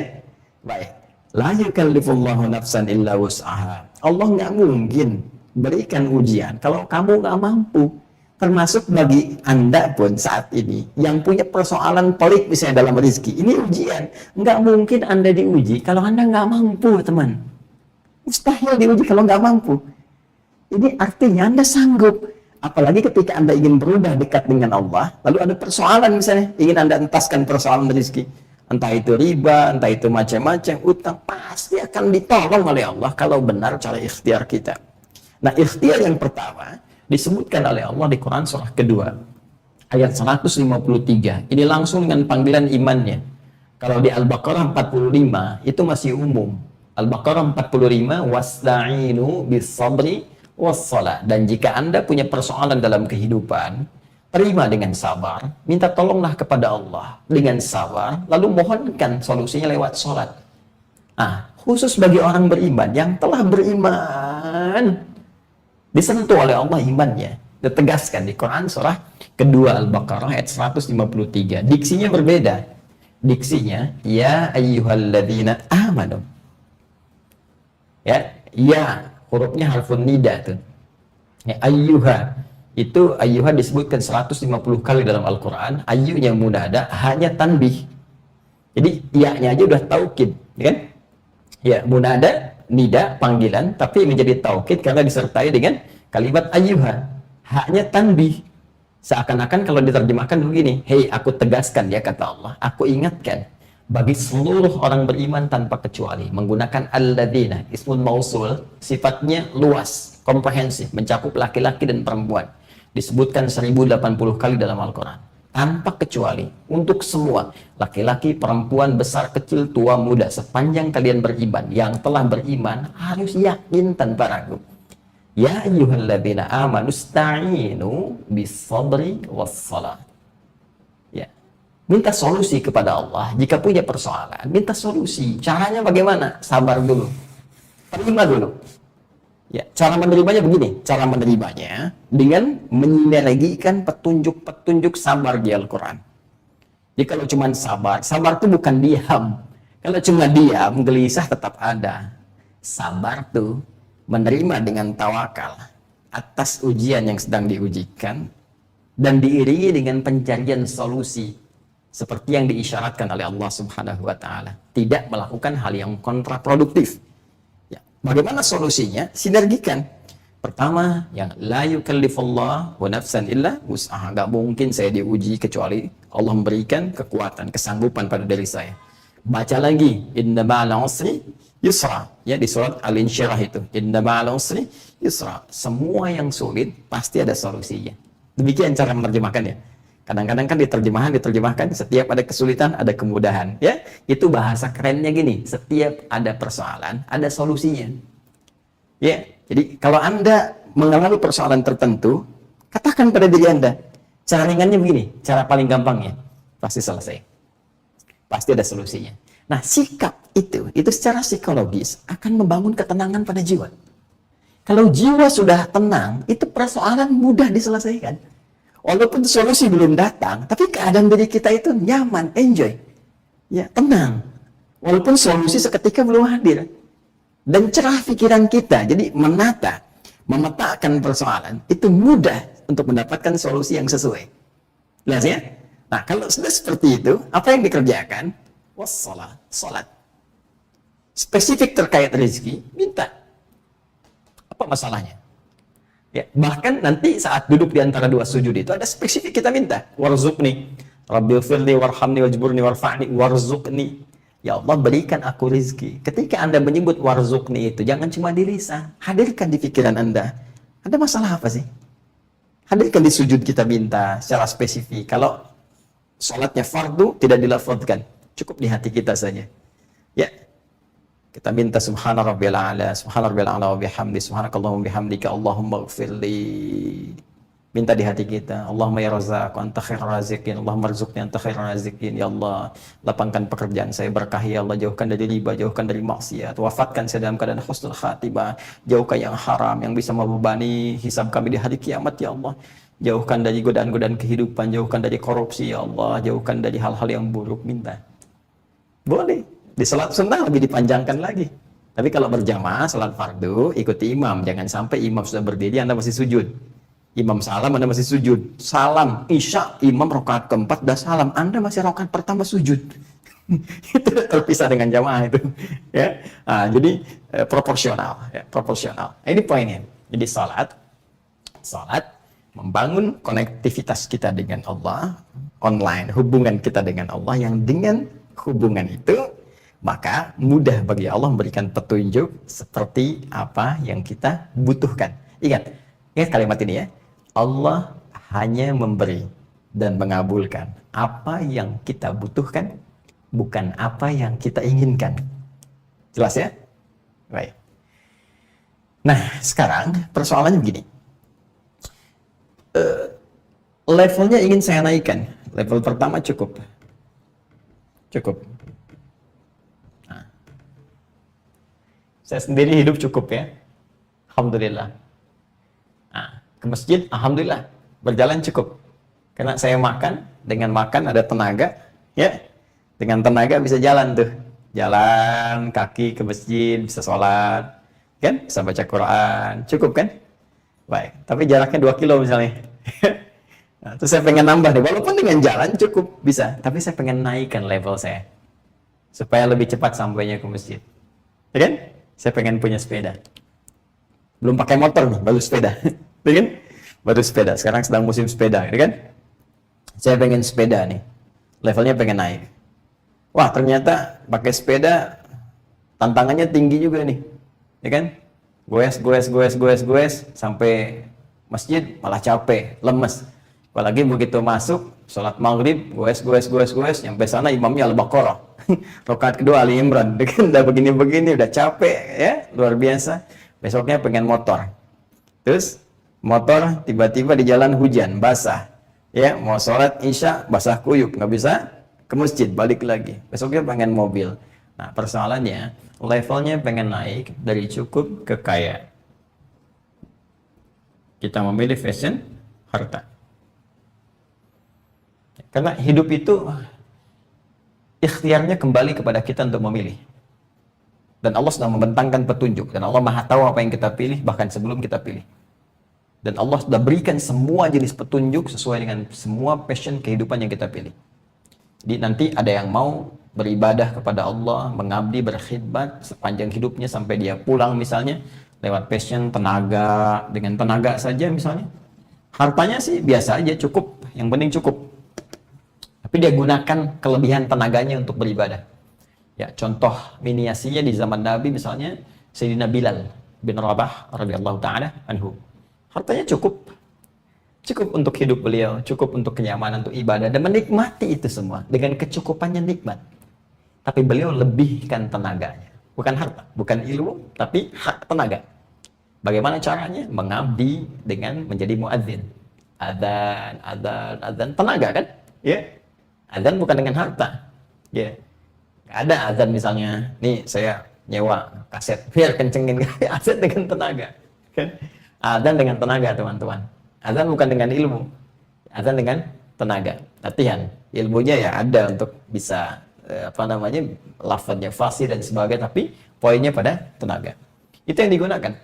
Baik. La yukallifullahu nafsan illa wus'aha. Allah nggak mungkin berikan ujian kalau kamu nggak mampu. Termasuk bagi Anda pun saat ini yang punya persoalan pelik misalnya dalam rezeki. Ini ujian. Nggak mungkin Anda diuji kalau Anda nggak mampu, teman. Mustahil diuji kalau nggak mampu. Ini artinya Anda sanggup. Apalagi ketika Anda ingin berubah dekat dengan Allah, lalu ada persoalan misalnya, ingin Anda entaskan persoalan rezeki. Entah itu riba, entah itu macam-macam, utang, pasti akan ditolong oleh Allah kalau benar cara ikhtiar kita. Nah, ikhtiar yang pertama disebutkan oleh Allah di Quran surah kedua ayat 153. Ini langsung dengan panggilan imannya. Kalau di Al-Baqarah 45 itu masih umum. Al-Baqarah 45 wasta'inu bis-sabri was-shalah. Dan jika Anda punya persoalan dalam kehidupan, terima dengan sabar, minta tolonglah kepada Allah dengan sabar, lalu mohonkan solusinya lewat salat. Ah, khusus bagi orang beriman yang telah beriman, disentuh oleh Allah imannya, ditegaskan di Quran surah kedua Al-Baqarah ayat 153. Diksinya berbeda. Diksinya ya ayyuhalladzina amanu. Ya, hurufnya harfun nida tuh. Ya, ayyuha. Itu ayyuha disebutkan 150 kali dalam Al-Qur'an. Ayyunya munada, hanya tanbih. Jadi ya-nya aja udah taukid, kan? Ya, munada nida panggilan tapi menjadi taukid karena disertai dengan kalimat ayyuha, haknya tanbih. Seakan-akan kalau diterjemahkan begini, hei aku tegaskan ya kata Allah, aku ingatkan bagi seluruh orang beriman tanpa kecuali, menggunakan alladzina, ismul mausul, sifatnya luas, komprehensif, mencakup laki-laki dan perempuan. Disebutkan 1080 kali dalam Al-Quran. Tanpa kecuali, untuk semua, laki-laki, perempuan, besar, kecil, tua, muda, sepanjang kalian beriman, yang telah beriman, harus yakin tanpa ragu. Ya ayyuhalladzina amanu sta'inu bis-sabri was-shalah. Ya. Minta solusi kepada Allah. Jika punya persoalan, minta solusi. Caranya bagaimana? Sabar dulu. Terima dulu. Ya, cara menerimanya begini. Cara menerimanya dengan menyinergikan petunjuk-petunjuk sabar di Al-Quran. Jadi kalau cuma sabar, sabar itu bukan diam. Kalau cuma diam, gelisah tetap ada. Sabar tuh menerima dengan tawakal atas ujian yang sedang diujikan dan diiringi dengan pencarian solusi seperti yang diisyaratkan oleh Allah Subhanahu wa taala. Tidak melakukan hal yang kontraproduktif. Bagaimana solusinya? Sinergikan. Pertama, yang la yukallifullahu nafsan illa wus'aha. Gak mungkin saya diuji kecuali Allah memberikan kekuatan, kesanggupan pada diri saya. Baca lagi, inna ma'al usri yusra. Ya, di surat Al-Insyirah itu. Inna ma'al usri yusra. Semua yang sulit pasti ada solusinya. Demikian cara menerjemahkannya. Kadang-kadang kan diterjemahkan setiap ada kesulitan ada kemudahan, ya. Itu bahasa kerennya gini, setiap ada persoalan ada solusinya. Ya. Jadi kalau Anda mengalami persoalan tertentu, katakan pada diri Anda, cara ringannya begini, cara paling gampangnya, pasti selesai. Pasti ada solusinya. Nah, sikap itu secara psikologis akan membangun ketenangan pada jiwa. Kalau jiwa sudah tenang, itu persoalan mudah diselesaikan. Walaupun solusi belum datang, tapi keadaan diri kita itu nyaman, enjoy. Ya, tenang. Walaupun solusi seketika belum hadir. Dan cerah pikiran kita, jadi memetakan persoalan, itu mudah untuk mendapatkan solusi yang sesuai. Jelas ya? Nah, kalau sudah seperti itu, apa yang dikerjakan? Wassalah, salat. Spesifik terkait rezeki, minta. Apa masalahnya? Ya, bahkan nanti saat duduk di antara dua sujud itu ada spesifik kita minta. Warzuqni, Rabbighfirli warhamni wajburni warfa'ni warzuqni. Ya Allah, berikan aku rizki. Ketika Anda menyebut warzuqni itu, jangan cuma di lisan, hadirkan di pikiran Anda. Ada masalah apa sih? Hadirkan di sujud kita minta secara spesifik. Kalau Salatnya fardu tidak dilafadzkan, cukup di hati kita saja. Ya, kita minta subhana rabbiyal a'la, subhana rabbiyal a'la wa bihamdi, subhanakallahumma bihamdika, Allahumma ighfirli. Minta di hati kita, Allahumma ya Razzaq, anta khairur raziqin, Allahumma rzuqni anta khairur raziqin. Ya Allah, lapangkan pekerjaan saya, berkahi ya Allah, jauhkan dari riba, jauhkan dari maksiat, wafatkan saya dalam keadaan husnul khatimah, jauhkan yang haram yang bisa membebani hisab kami di hari kiamat ya Allah. Jauhkan dari godaan-godaan kehidupan, jauhkan dari korupsi ya Allah, jauhkan dari hal-hal yang buruk. Minta. Boleh. Di salat sunnah lebih dipanjangkan lagi. Tapi kalau berjamaah salat fardu, ikuti imam. Jangan sampai imam sudah berdiri Anda masih sujud. Imam salam, Anda masih sujud. Salam isya, imam rakaat keempat dah salam, Anda masih rakaat pertama sujud. Itu terpisah dengan jamaah itu. Ya. Nah, jadi proporsional, ya, proporsional. Ini poinnya. Jadi salat membangun konektivitas kita dengan Allah online, hubungan kita dengan Allah, yang dengan hubungan itu maka mudah bagi Allah memberikan petunjuk seperti apa yang kita butuhkan. Ingat kalimat ini ya. Allah hanya memberi dan mengabulkan apa yang kita butuhkan, bukan apa yang kita inginkan. Jelas ya? Baik. Nah, sekarang persoalannya begini. Levelnya ingin saya naikkan. Level pertama cukup. Nah. Saya sendiri hidup cukup ya. Alhamdulillah. Nah, ke masjid, alhamdulillah, berjalan cukup. Karena saya makan, dengan makan ada tenaga, ya. Dengan tenaga bisa jalan tuh. Jalan kaki ke masjid, bisa sholat, kan? Bisa baca Quran, cukup kan? Baik, tapi jaraknya 2 kilo misalnya. Nah, terus saya pengen nambah nih, walaupun dengan jalan cukup bisa, tapi saya pengen naikkan level saya supaya lebih cepat sampainya ke masjid, ya kan? Saya pengen punya sepeda, belum pakai motor nih, baru sepeda, ya kan? Baru sepeda, sekarang sedang musim sepeda, ya kan? Saya pengen sepeda nih, levelnya pengen naik. Wah, ternyata pakai sepeda tantangannya tinggi juga nih, ya kan? Goes sampai masjid malah capek, lemes. Apalagi begitu masuk sholat maghrib, goes, sampai sana imamnya Al-Baqarah. Rakaat kedua Ali Imran, udah begini-begini, udah capek ya, luar biasa. Besoknya pengen motor. Terus motor tiba-tiba di jalan hujan, basah. Ya, mau sholat isya basah kuyup, nggak bisa ke masjid, balik lagi. Besoknya pengen mobil. Nah, persoalannya levelnya pengen naik dari cukup ke kaya. Kita memilih fashion, harta. Karena hidup itu ikhtiarnya kembali kepada kita untuk memilih. Dan Allah sedang membentangkan petunjuk. Dan Allah Maha tahu apa yang kita pilih bahkan sebelum kita pilih. Dan Allah sudah berikan semua jenis petunjuk sesuai dengan semua passion kehidupan yang kita pilih. Jadi nanti ada yang mau beribadah kepada Allah, mengabdi, berkhidmat sepanjang hidupnya sampai dia pulang misalnya, lewat passion, tenaga, dengan tenaga saja misalnya. Hartanya sih biasa aja, cukup. Yang penting cukup. Tapi dia gunakan kelebihan tenaganya untuk beribadah. Ya, contoh miniasinya di zaman Nabi misalnya Sayyidina Bilal bin Rabah radhiyallahu taala anhu. Hartanya cukup. Cukup untuk hidup beliau, cukup untuk kenyamanan, untuk ibadah, dan menikmati itu semua dengan kecukupannya nikmat. Tapi beliau lebihkan tenaganya, bukan harta, bukan ilmu, tapi hak tenaga. Bagaimana caranya? Mengabdi dengan menjadi muadzin. Adzan, tenaga kan? Ya. Adzan bukan dengan harta. Ya. Nggak ada adzan misalnya, nih saya nyewa kaset, biar kencengin, adzan dengan tenaga. Kan? Adzan dengan tenaga, teman-teman. Adzan bukan dengan ilmu, adzan dengan tenaga, latihan. Ilmunya ya ada untuk bisa lafadznya fasih dan sebagainya, tapi poinnya pada tenaga. Itu yang digunakan.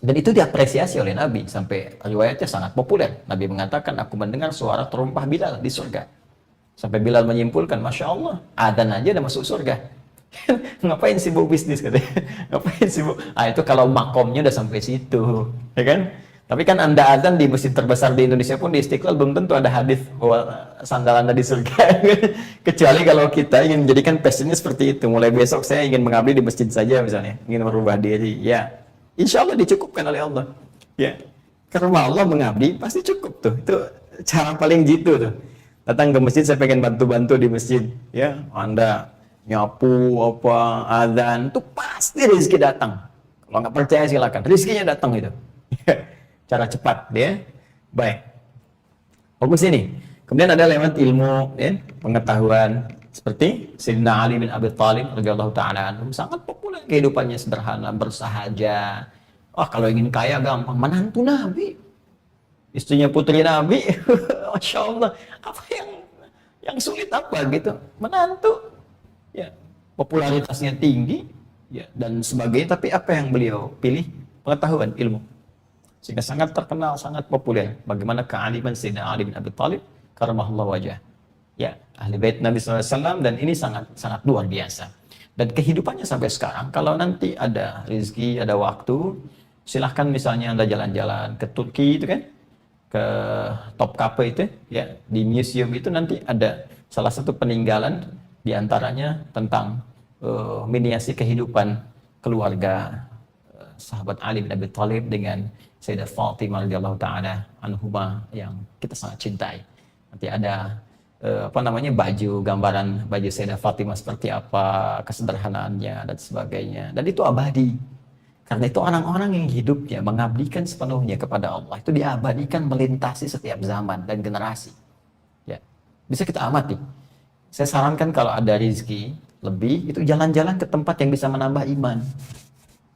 Dan itu diapresiasi oleh Nabi sampai riwayatnya sangat populer. Nabi mengatakan, aku mendengar suara terumpah Bilal di surga. Sampai Bilal menyimpulkan, Masya Allah, adzan aja udah masuk surga. Ngapain sibuk bisnis katanya? Ngapain sibuk? Itu kalau makomnya udah sampai situ, ya kan? Tapi kan Anda azan di masjid terbesar di Indonesia pun di Istiqlal belum tentu ada hadis bahwa sandal Anda di surga. Kecuali kalau kita ingin menjadikan passionnya seperti itu. Mulai besok saya ingin mengabdi di masjid saja misalnya, ingin merubah diri. Ya, insya Allah dicukupkan oleh Allah. Ya, ke rumah Allah mengabdi pasti cukup tuh. Itu cara paling jitu tuh. Datang ke masjid, saya pengen bantu-bantu di masjid. Ya, Anda nyapu, apa, azan, tuh pasti rezeki datang. Kalau nggak percaya silakan, rezekinya datang itu. Cara cepat, ya. Baik. Fokus ini. Kemudian ada lewat ilmu, ya, pengetahuan. Seperti Sayyidina Ali bin Abi Thalib radhiyallahu taala anhu, sangat populer kehidupannya, sederhana, bersahaja. Wah, kalau ingin kaya gampang, menantu Nabi. Istrinya putri Nabi. Masya Allah. Apa yang sulit apa gitu? Menantu. Ya, popularitasnya tinggi, ya, dan sebagainya. Tapi apa yang beliau pilih? Pengetahuan, ilmu. Sehingga sangat terkenal, sangat populer. Bagaimana kealiman Sayyidina Ali bin Abi Thalib karamahullah wajah. Ya, ahli bait Nabi SAW, dan ini sangat sangat luar biasa. Dan kehidupannya sampai sekarang, kalau nanti ada rezeki, ada waktu, silahkan misalnya Anda jalan-jalan ke Turki itu kan, ke Topkapi itu, ya, di museum itu nanti ada salah satu peninggalan diantaranya tentang miniasi kehidupan keluarga sahabat Ali bin Abi Thalib dengan Sayyidah Fatimah radhiyallahu taala anhuma yang kita sangat cintai. Nanti ada baju, gambaran baju Sayyidah Fatimah seperti apa, kesederhanaannya dan sebagainya. Dan itu abadi. Karena itu orang-orang yang hidupnya mengabdikan sepenuhnya kepada Allah, itu diabadikan melintasi setiap zaman dan generasi. Ya, bisa kita amati. Saya sarankan kalau ada rezeki lebih, itu jalan-jalan ke tempat yang bisa menambah iman.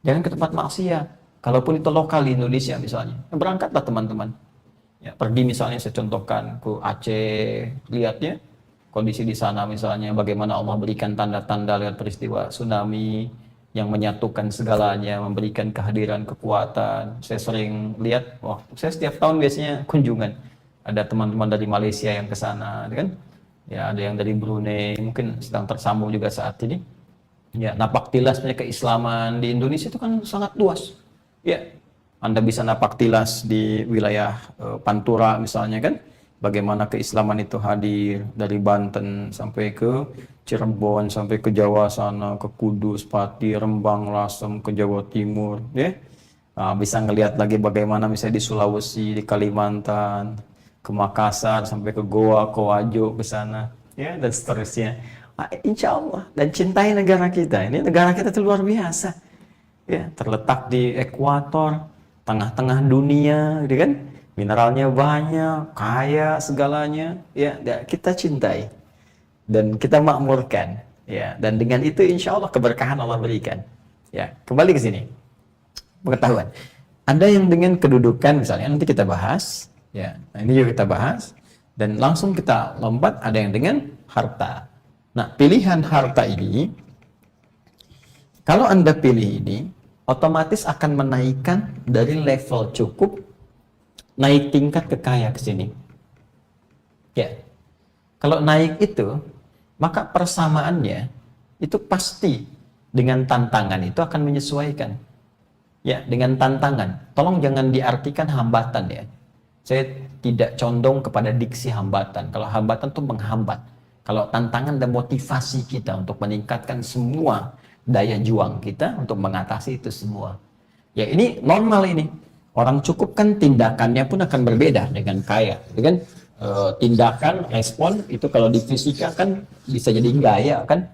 Jangan ke tempat maksiat. Kalaupun itu lokal di Indonesia misalnya, berangkatlah teman-teman. Ya, pergi misalnya, saya contohkan ke Aceh, lihatnya kondisi di sana misalnya, bagaimana Allah berikan tanda-tanda lewat peristiwa tsunami yang menyatukan segalanya, memberikan kehadiran, kekuatan. Saya sering lihat, saya setiap tahun biasanya kunjungan. Ada teman-teman dari Malaysia yang ke sana, kan? Ya, ada yang dari Brunei, mungkin sedang tersambung juga saat ini. Ya, napak tilasnya keislaman di Indonesia itu kan sangat luas. Ya, Anda bisa napak tilas di wilayah Pantura misalnya kan, bagaimana keislaman itu hadir dari Banten sampai ke Cirebon, sampai ke Jawa sana, ke Kudus, Pati, Rembang, Lasem, ke Jawa Timur, ya. Nah, bisa ngelihat lagi bagaimana misalnya di Sulawesi, di Kalimantan, ke Makassar, sampai ke Goa, Kowajo, ke sana, ya, dan seterusnya. Nah, insya Allah, dan cintai negara kita. Ini negara kita itu luar biasa, ya, terletak di ekuator, tengah-tengah dunia, gitu kan? Mineralnya banyak, kaya segalanya, ya, kita cintai dan kita makmurkan, ya, dan dengan itu insya Allah keberkahan Allah berikan. Ya, kembali ke sini, pengetahuan. Ada yang dengan kedudukan misalnya, nanti kita bahas, ya, nah ini juga kita bahas, dan langsung kita lompat. Ada yang dengan harta. Nah, pilihan harta ini, kalau Anda pilih ini, otomatis akan menaikkan dari level cukup, naik tingkat ke kaya ke sini. Ya. Kalau naik itu, maka persamaannya itu pasti dengan tantangan itu akan menyesuaikan. Ya, dengan tantangan. Tolong jangan diartikan hambatan ya. Saya tidak condong kepada diksi hambatan. Kalau hambatan itu menghambat. Kalau tantangan dan motivasi kita untuk meningkatkan semua daya juang kita untuk mengatasi itu semua. Ya, ini normal ini. Orang cukup kan tindakannya pun akan berbeda dengan kaya, gitu kan? Tindakan, respon itu kalau di fisika kan bisa jadi gaya kan?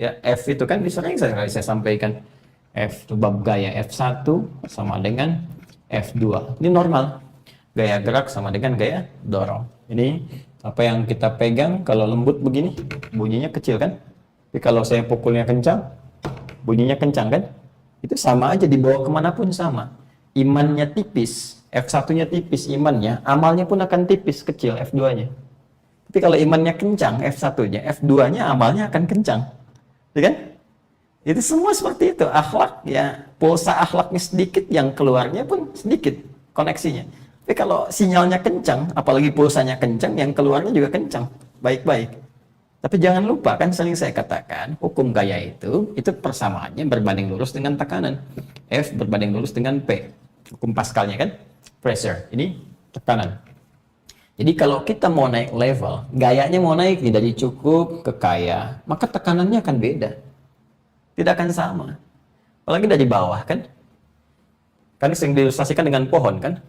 Ya, F itu kan sering saya sampaikan. F itu bab gaya, F1 sama dengan F2. Ini normal. Gaya gerak sama dengan gaya dorong. Ini apa yang kita pegang kalau lembut begini, bunyinya kecil kan? Tapi kalau saya pukulnya kencang, bunyinya kencang kan? Itu sama aja, dibawa kemanapun sama. Imannya tipis, F1-nya tipis imannya, amalnya pun akan tipis, kecil F2-nya. Tapi kalau imannya kencang, F1-nya, F2-nya amalnya akan kencang. Ya kan? Itu semua seperti itu. Akhlak ya, pulsa akhlaknya sedikit, yang keluarnya pun sedikit koneksinya. Tapi kalau sinyalnya kencang, apalagi pulsanya kencang, yang keluarnya juga kencang, baik-baik. Tapi jangan lupa, kan sering saya katakan, hukum gaya itu persamaannya berbanding lurus dengan tekanan. F berbanding lurus dengan P. Hukum Pascalnya kan, pressure, ini tekanan. Jadi kalau kita mau naik level, gayanya mau naik nih dari cukup ke kaya, maka tekanannya akan beda. Tidak akan sama. Apalagi dari bawah kan. Kan sering diilustrasikan dengan pohon kan.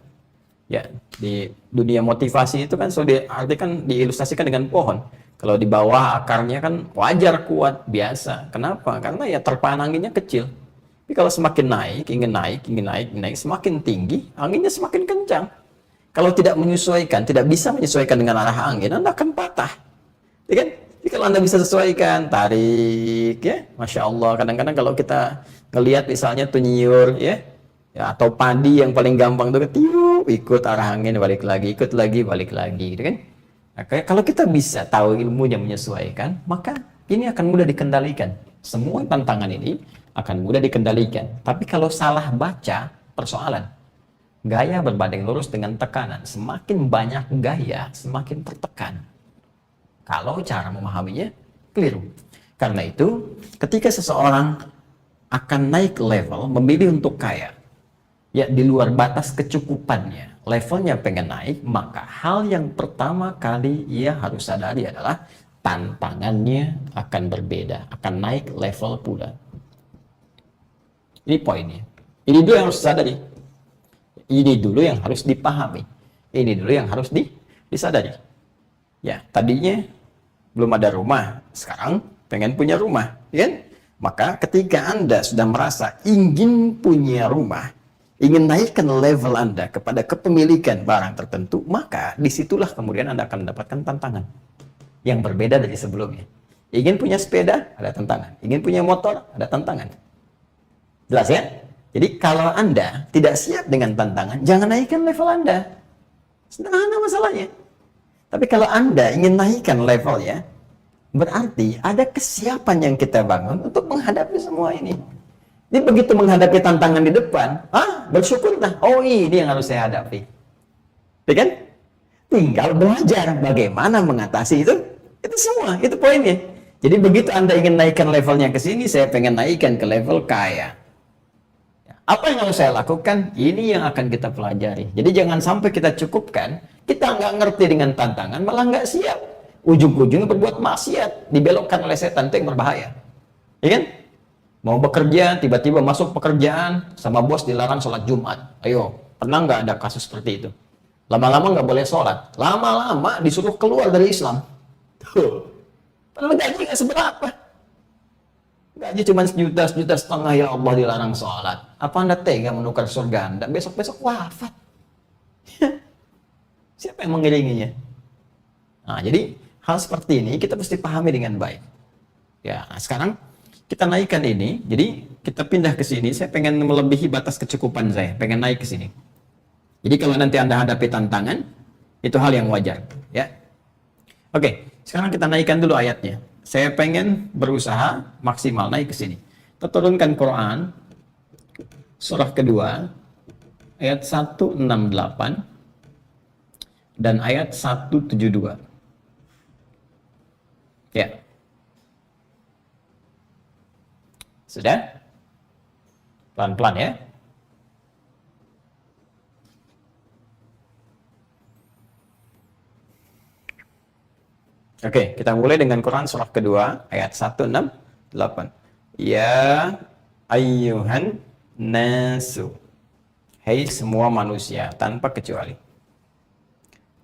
Ya, di dunia motivasi itu kan selalu diartikan, diilustrasikan dengan pohon. Kalau di bawah akarnya kan wajar kuat, biasa. Kenapa? Karena ya terpaan anginnya kecil. Tapi kalau semakin naik, ingin naik, ingin naik, ingin naik, semakin tinggi, anginnya semakin kencang. Kalau tidak menyesuaikan, tidak bisa menyesuaikan dengan arah angin, Anda akan patah. Ya kan? Jadi kalau Anda bisa sesuaikan, tarik, ya, Masya Allah. Kadang-kadang kalau kita ngelihat misalnya tunyiur, ya, atau padi yang paling gampang tuh tiup, ikut arah angin, balik lagi, ikut lagi, balik lagi, gitu kan? Nah, kalau kita bisa tahu ilmunya menyesuaikan, maka ini akan mudah dikendalikan. Semua tantangan ini akan mudah dikendalikan. Tapi kalau salah baca persoalan, gaya berbanding lurus dengan tekanan, semakin banyak gaya, semakin tertekan. Kalau cara memahaminya keliru. Karena itu, ketika seseorang akan naik level, memilih untuk kaya, ya di luar batas kecukupannya, levelnya pengen naik, maka hal yang pertama kali ia harus sadari adalah tantangannya akan berbeda, akan naik level pula. Ini poinnya. Ini dulu yang harus disadari. Ini dulu yang harus dipahami. Ini dulu yang harus disadari. Ya, tadinya belum ada rumah, sekarang pengen punya rumah, ya kan? Maka ketika Anda sudah merasa ingin punya rumah, ingin naikkan level Anda kepada kepemilikan barang tertentu, maka disitulah kemudian Anda akan mendapatkan tantangan yang berbeda dari sebelumnya. Ingin punya sepeda, ada tantangan. Ingin punya motor, ada tantangan. Jelas ya? Jadi kalau Anda tidak siap dengan tantangan, jangan naikkan level Anda. Sederhana masalahnya. Tapi kalau Anda ingin naikkan levelnya, berarti ada kesiapan yang kita bangun untuk menghadapi semua ini. Jadi begitu menghadapi tantangan di depan, bersyukurlah. Oh, ini yang harus saya hadapi. Ya kan? Tinggal belajar bagaimana mengatasi itu. Itu semua, itu poinnya. Jadi begitu Anda ingin naikkan levelnya ke sini, saya pengen naikkan ke level kaya. Apa yang harus saya lakukan? Ini yang akan kita pelajari. Jadi jangan sampai kita cukupkan, kita nggak ngerti dengan tantangan, malah nggak siap. Ujung-ujungnya berbuat maksiat, dibelokkan oleh setan, itu yang berbahaya. Ya kan? Mau bekerja, tiba-tiba masuk pekerjaan, sama bos dilarang sholat Jumat. Ayo, pernah nggak ada kasus seperti itu? Lama-lama nggak boleh sholat. Lama-lama disuruh keluar dari Islam. Tuh. Padahal gaji nggak seberapa. Gaji cuma sejuta setengah, ya Allah dilarang sholat. Apa Anda tega menukar surga Anda? Besok-besok wafat. Siapa yang mengiringinya? Nah, jadi hal seperti ini kita mesti pahami dengan baik. Ya, sekarang kita naikkan ini, jadi kita pindah ke sini. Saya pengen melebihi batas kecukupan saya, pengen naik ke sini. Jadi kalau nanti Anda hadapi tantangan, itu hal yang wajar, ya. Oke, sekarang kita naikkan dulu ayatnya. Saya pengen berusaha maksimal naik ke sini. Kita turunkan Quran surah kedua ayat 168 dan ayat 172. Ya. Sudah? Pelan-pelan ya. Oke, kita mulai dengan Quran surah kedua ayat 168. Ya ayyuhan nasu. Hai semua manusia tanpa kecuali.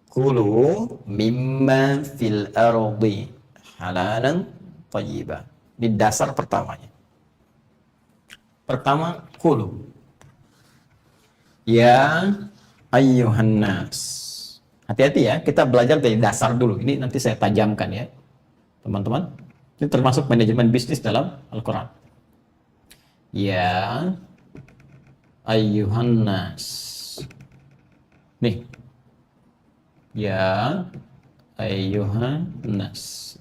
Kulu mimma fil ardi halalan thayyiban. Di dasar pertamanya. Pertama, kulu. Ya ayyuhan nas. Hati-hati ya, kita belajar dari dasar dulu. Ini nanti saya tajamkan ya, teman-teman. Ini termasuk manajemen bisnis dalam Al-Quran. Ya ayyuhan nas. Nih. Ya ayyuhan nas.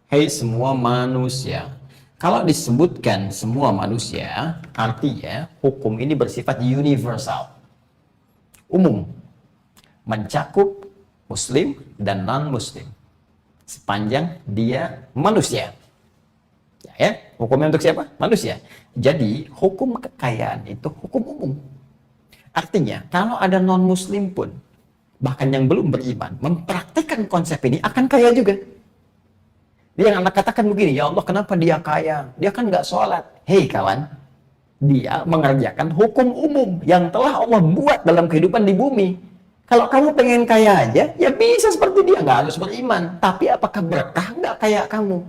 Hai semua manusia. Kalau disebutkan semua manusia, artinya hukum ini bersifat universal. Umum. Mencakup muslim dan non-muslim. Sepanjang dia manusia. Ya, hukumnya untuk siapa? Manusia. Jadi, hukum kekayaan itu hukum umum. Artinya, kalau ada non-muslim pun, bahkan yang belum beriman, mempraktikkan konsep ini akan kaya juga. Dia yang anak katakan begini, ya Allah kenapa dia kaya? Dia kan nggak sholat. Hei kawan, Dia mengerjakan hukum umum yang telah Allah buat dalam kehidupan di bumi. Kalau kamu pengen kaya aja, ya bisa seperti dia, nggak harus beriman. Tapi apakah berkah nggak kayak kamu?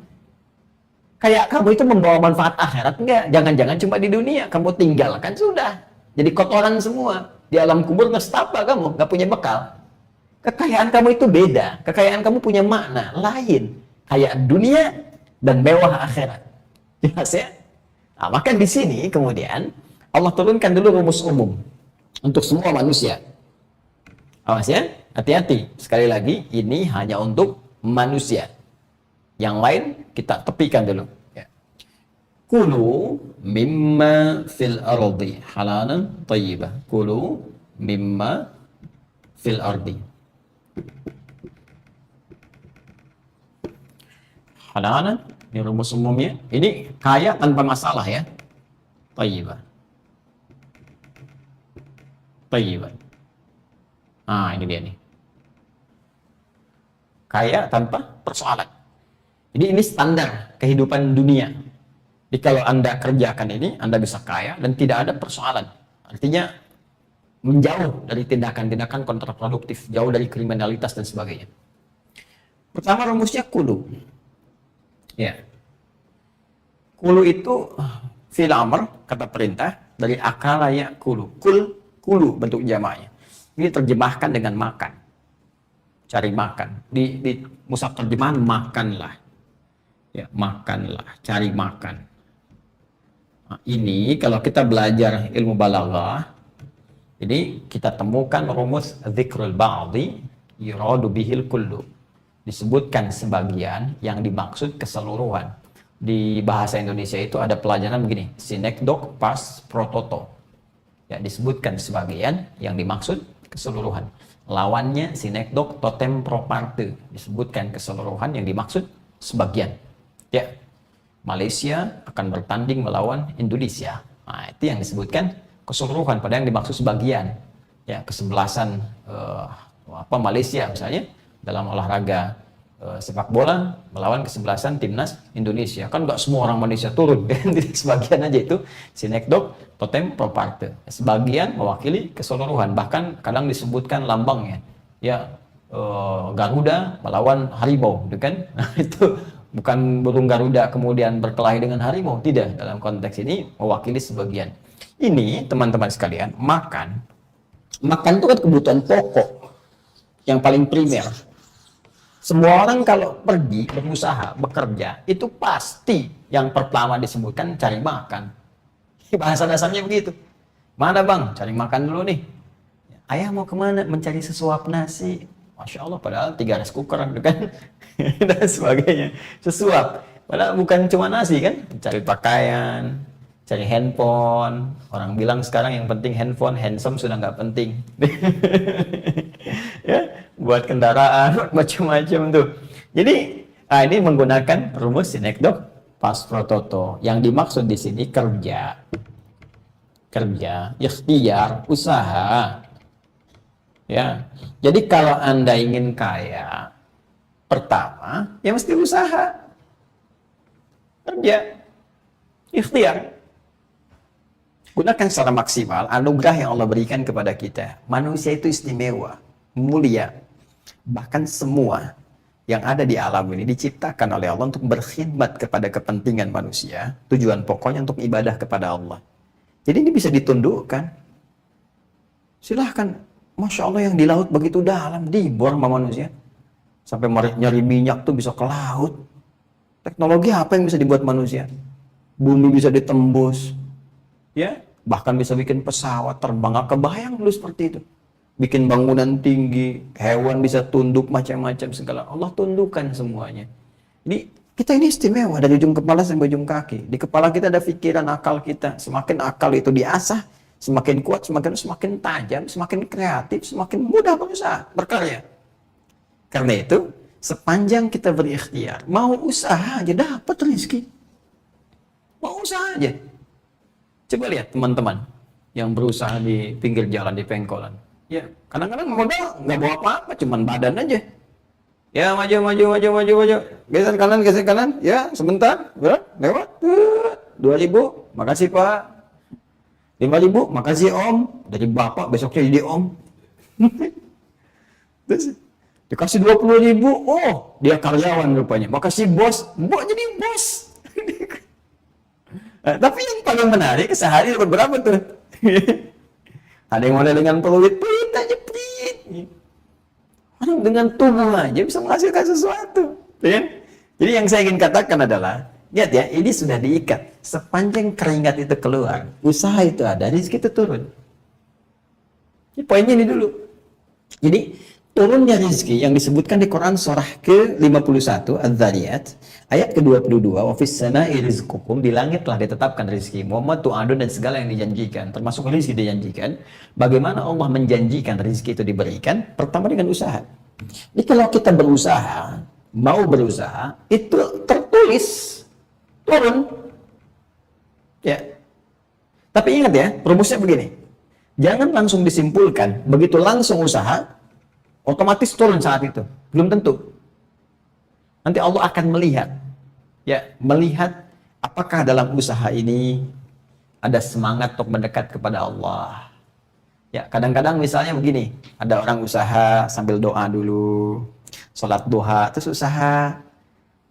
Kayak kamu itu membawa manfaat akhirat nggak? Jangan-jangan cuma di dunia, kamu tinggalkan sudah. Jadi kotoran semua. Di alam kubur nestapa kamu, nggak punya bekal. Kekayaan kamu itu beda. Kekayaan kamu punya makna lain. Kayak dunia dan mewah akhirat. Jelas ya? Nah, maka di sini kemudian Allah turunkan dulu rumus umum untuk semua manusia. Awas ya, hati-hati. Sekali lagi, ini hanya untuk manusia. Yang lain kita tepikan dulu. Ya. Kulu mimma fil ardi halalan thayyibah. Kulu mimma fil ardi. Halalan, ini rumus umumnya. Ini kaya tanpa masalah ya. Thayyibah. Thayyibah. Nah, ini dia nih. Kaya tanpa persoalan. Jadi ini standar kehidupan dunia. Jadi kalau Anda kerjakan ini, Anda bisa kaya dan tidak ada persoalan. Artinya menjauh dari tindakan-tindakan kontraproduktif, jauh dari kriminalitas dan sebagainya. Pertama rumusnya kulu. Ya. Kulu itu fi'il amr, kata perintah dari akala ya kulu. Kulu bentuk jamaknya. Ini terjemahkan dengan makan. Cari makan. Di mushaf terjemahan makanlah. Ya, makanlah, cari makan. Nah, ini kalau kita belajar ilmu balaghah, ini kita temukan rumus dzikrul ba'dhi yuradu bihil kullu. Disebutkan sebagian yang dimaksud keseluruhan. Di bahasa Indonesia itu ada pelajaran begini, sinekdok pas prototo. Ya, disebutkan sebagian yang dimaksud keseluruhan. Lawannya sinekdok totem pro parte, disebutkan keseluruhan yang dimaksud sebagian. Ya, Malaysia akan bertanding melawan Indonesia. Nah, itu yang disebutkan keseluruhan, padahal yang dimaksud sebagian. Ya, kesebelasan Malaysia misalnya dalam olahraga sepak bola melawan kesebelasan timnas Indonesia. Kan nggak semua orang Malaysia turun, kan? Sebagian aja itu sinekdok totem pro parte. Sebagian mewakili keseluruhan. Bahkan kadang disebutkan lambangnya. Ya, Garuda melawan harimau, gitu kan? Nah, itu bukan burung Garuda kemudian berkelahi dengan harimau, tidak. Dalam konteks ini mewakili sebagian. Ini teman-teman sekalian, makan itu kan kebutuhan pokok yang paling primer. Semua orang kalau pergi berusaha bekerja itu pasti yang pertama disebutkan cari makan. Bahasa dasarnya begitu. Mana bang? Cari makan dulu nih. Ayah mau kemana? Mencari sesuap nasi. Masya Allah, padahal 3 rice cooker kan dan sebagainya. Sesuap, padahal bukan cuma nasi kan. Cari pakaian, cari handphone. Orang bilang sekarang yang penting handphone, handsome sudah nggak penting. Ya, buat kendaraan, macam-macam tuh. Jadi, ini menggunakan rumus sinekdok pas prototo. Yang dimaksud di sini kerja, ikhtiar, usaha. Ya, jadi kalau Anda ingin kaya, pertama, ya mesti usaha, kerja, ikhtiar. Gunakan secara maksimal anugerah yang Allah berikan kepada kita. Manusia itu istimewa, mulia. Bahkan semua yang ada di alam ini diciptakan oleh Allah untuk berkhidmat kepada kepentingan manusia. Tujuan pokoknya untuk ibadah kepada Allah. Jadi ini bisa ditundukkan. Silahkan. Masya Allah, yang di laut begitu dalam, dibor sama manusia. Sampai nyari minyak tuh bisa ke laut. Teknologi apa yang bisa dibuat manusia? Bumi bisa ditembus. Ya, bahkan bisa bikin pesawat terbang. Gak kebayang dulu seperti itu. Bikin bangunan tinggi, hewan bisa tunduk, macam-macam segala. Allah tundukkan semuanya. Jadi kita ini istimewa dari ujung kepala sampai ujung kaki. Di kepala kita ada pikiran, akal kita. Semakin akal itu diasah, semakin kuat, semakin tajam, semakin kreatif, semakin mudah berusaha, berkarya. Karena itu, sepanjang kita berikhtiar, mau usaha aja dapat rezeki. Mau usaha aja. Coba lihat teman-teman yang berusaha di pinggir jalan, di pengkolan. Ya, kadang-kadang modal nggak bawa apa-apa, cuman badan aja. Ya, maju. Geser kanan. Ya, sebentar. Lewat. 2.000. Makasih Pak. 5.000, makasih om. Dari bapak besoknya jadi om. Terus dikasih 20.000, oh dia karyawan rupanya. Makasih bos, jadi bos. Nah, tapi yang paling menarik sehari dapat berapa tuh? Ada yang modal dengan peluit aja pelit. Orang dengan tubuh aja bisa menghasilkan sesuatu, ya kan? Jadi yang saya ingin katakan adalah, lihat ya, ini sudah diikat. Sepanjang keringat itu keluar, usaha itu ada, rezeki itu turun. Ini poinnya ini dulu. Jadi turunnya rezeki yang disebutkan di Quran surah ke-51 Az-Zariyat ayat ke-22, wa fis sama'i rizqukum, di langit telah ditetapkan rezeki. Muhammad tu'adun, dan segala yang dijanjikan, termasuk rezeki dijanjikan. Bagaimana Allah menjanjikan rezeki itu diberikan? Pertama dengan usaha. Jadi kalau kita berusaha, mau berusaha, itu tertulis turun. Ya. Tapi ingat ya, rumusnya begini. Jangan langsung disimpulkan, begitu langsung usaha, otomatis turun saat itu. Belum tentu. Nanti Allah akan melihat. Ya, melihat apakah dalam usaha ini ada semangat untuk mendekat kepada Allah. Ya, kadang-kadang misalnya begini, ada orang usaha sambil doa dulu, sholat duha, terus usaha,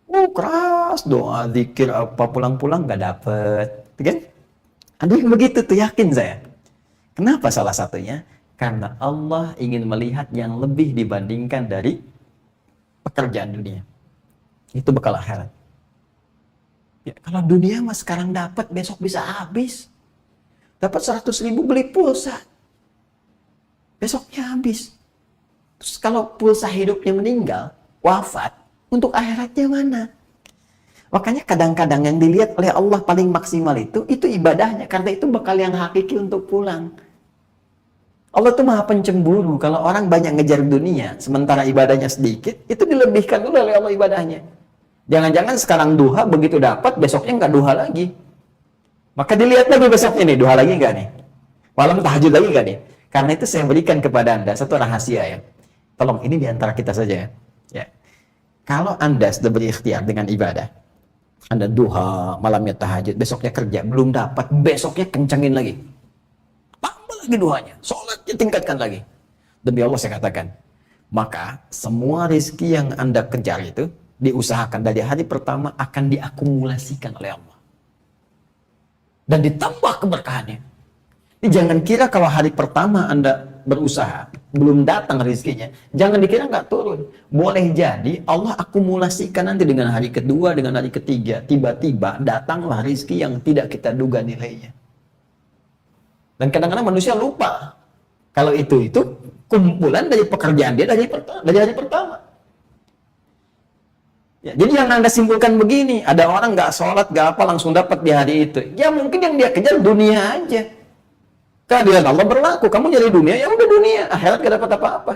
keras doa, zikir apa, pulang-pulang nggak dapet, kan? Ada yang begitu tuh, yakin saya. Kenapa salah satunya? Karena Allah ingin melihat yang lebih dibandingkan dari pekerjaan dunia. Itu bekal akhirat. Ya, kalau dunia mas sekarang dapat, besok bisa habis. Dapat 100.000 beli pulsa, besoknya habis. Terus kalau pulsa hidupnya meninggal, wafat, untuk akhiratnya mana? Makanya kadang-kadang yang dilihat oleh Allah paling maksimal itu ibadahnya. Karena itu bekal yang hakiki untuk pulang. Allah tuh maha pencemburu. Kalau orang banyak ngejar dunia, sementara ibadahnya sedikit, itu dilebihkan dulu oleh Allah ibadahnya. Jangan-jangan sekarang duha, begitu dapat, besoknya nggak duha lagi. Maka dilihat lagi besoknya nih, duha lagi nggak nih? Malam tahajud lagi nggak nih? Karena itu saya berikan kepada Anda satu rahasia ya. Tolong, ini diantara kita saja ya. Ya. Kalau Anda sudah berikhtiar dengan ibadah, Anda duha, malamnya tahajud, besoknya kerja, belum dapat, besoknya kencangin lagi. Tambah lagi duhanya, sholatnya tingkatkan lagi. Demi Allah saya katakan, maka semua rezeki yang Anda kejar itu, diusahakan dari hari pertama akan diakumulasikan oleh Allah. Dan ditambah keberkahannya. Jadi jangan kira kalau hari pertama Anda berusaha, belum datang rezekinya, jangan dikira nggak turun. Boleh jadi Allah akumulasikan nanti dengan hari kedua, dengan hari ketiga, tiba-tiba datanglah rezeki yang tidak kita duga nilainya. Dan kadang-kadang manusia lupa kalau itu kumpulan dari pekerjaan dia dari hari pertama. Ya, jadi yang Anda simpulkan begini, ada orang nggak sholat, nggak apa, langsung dapat di hari itu. Ya mungkin yang dia kejar dunia aja. Keadilan Allah berlaku, kamu nyari dunia, ya udah dunia, akhirat gak dapat apa-apa.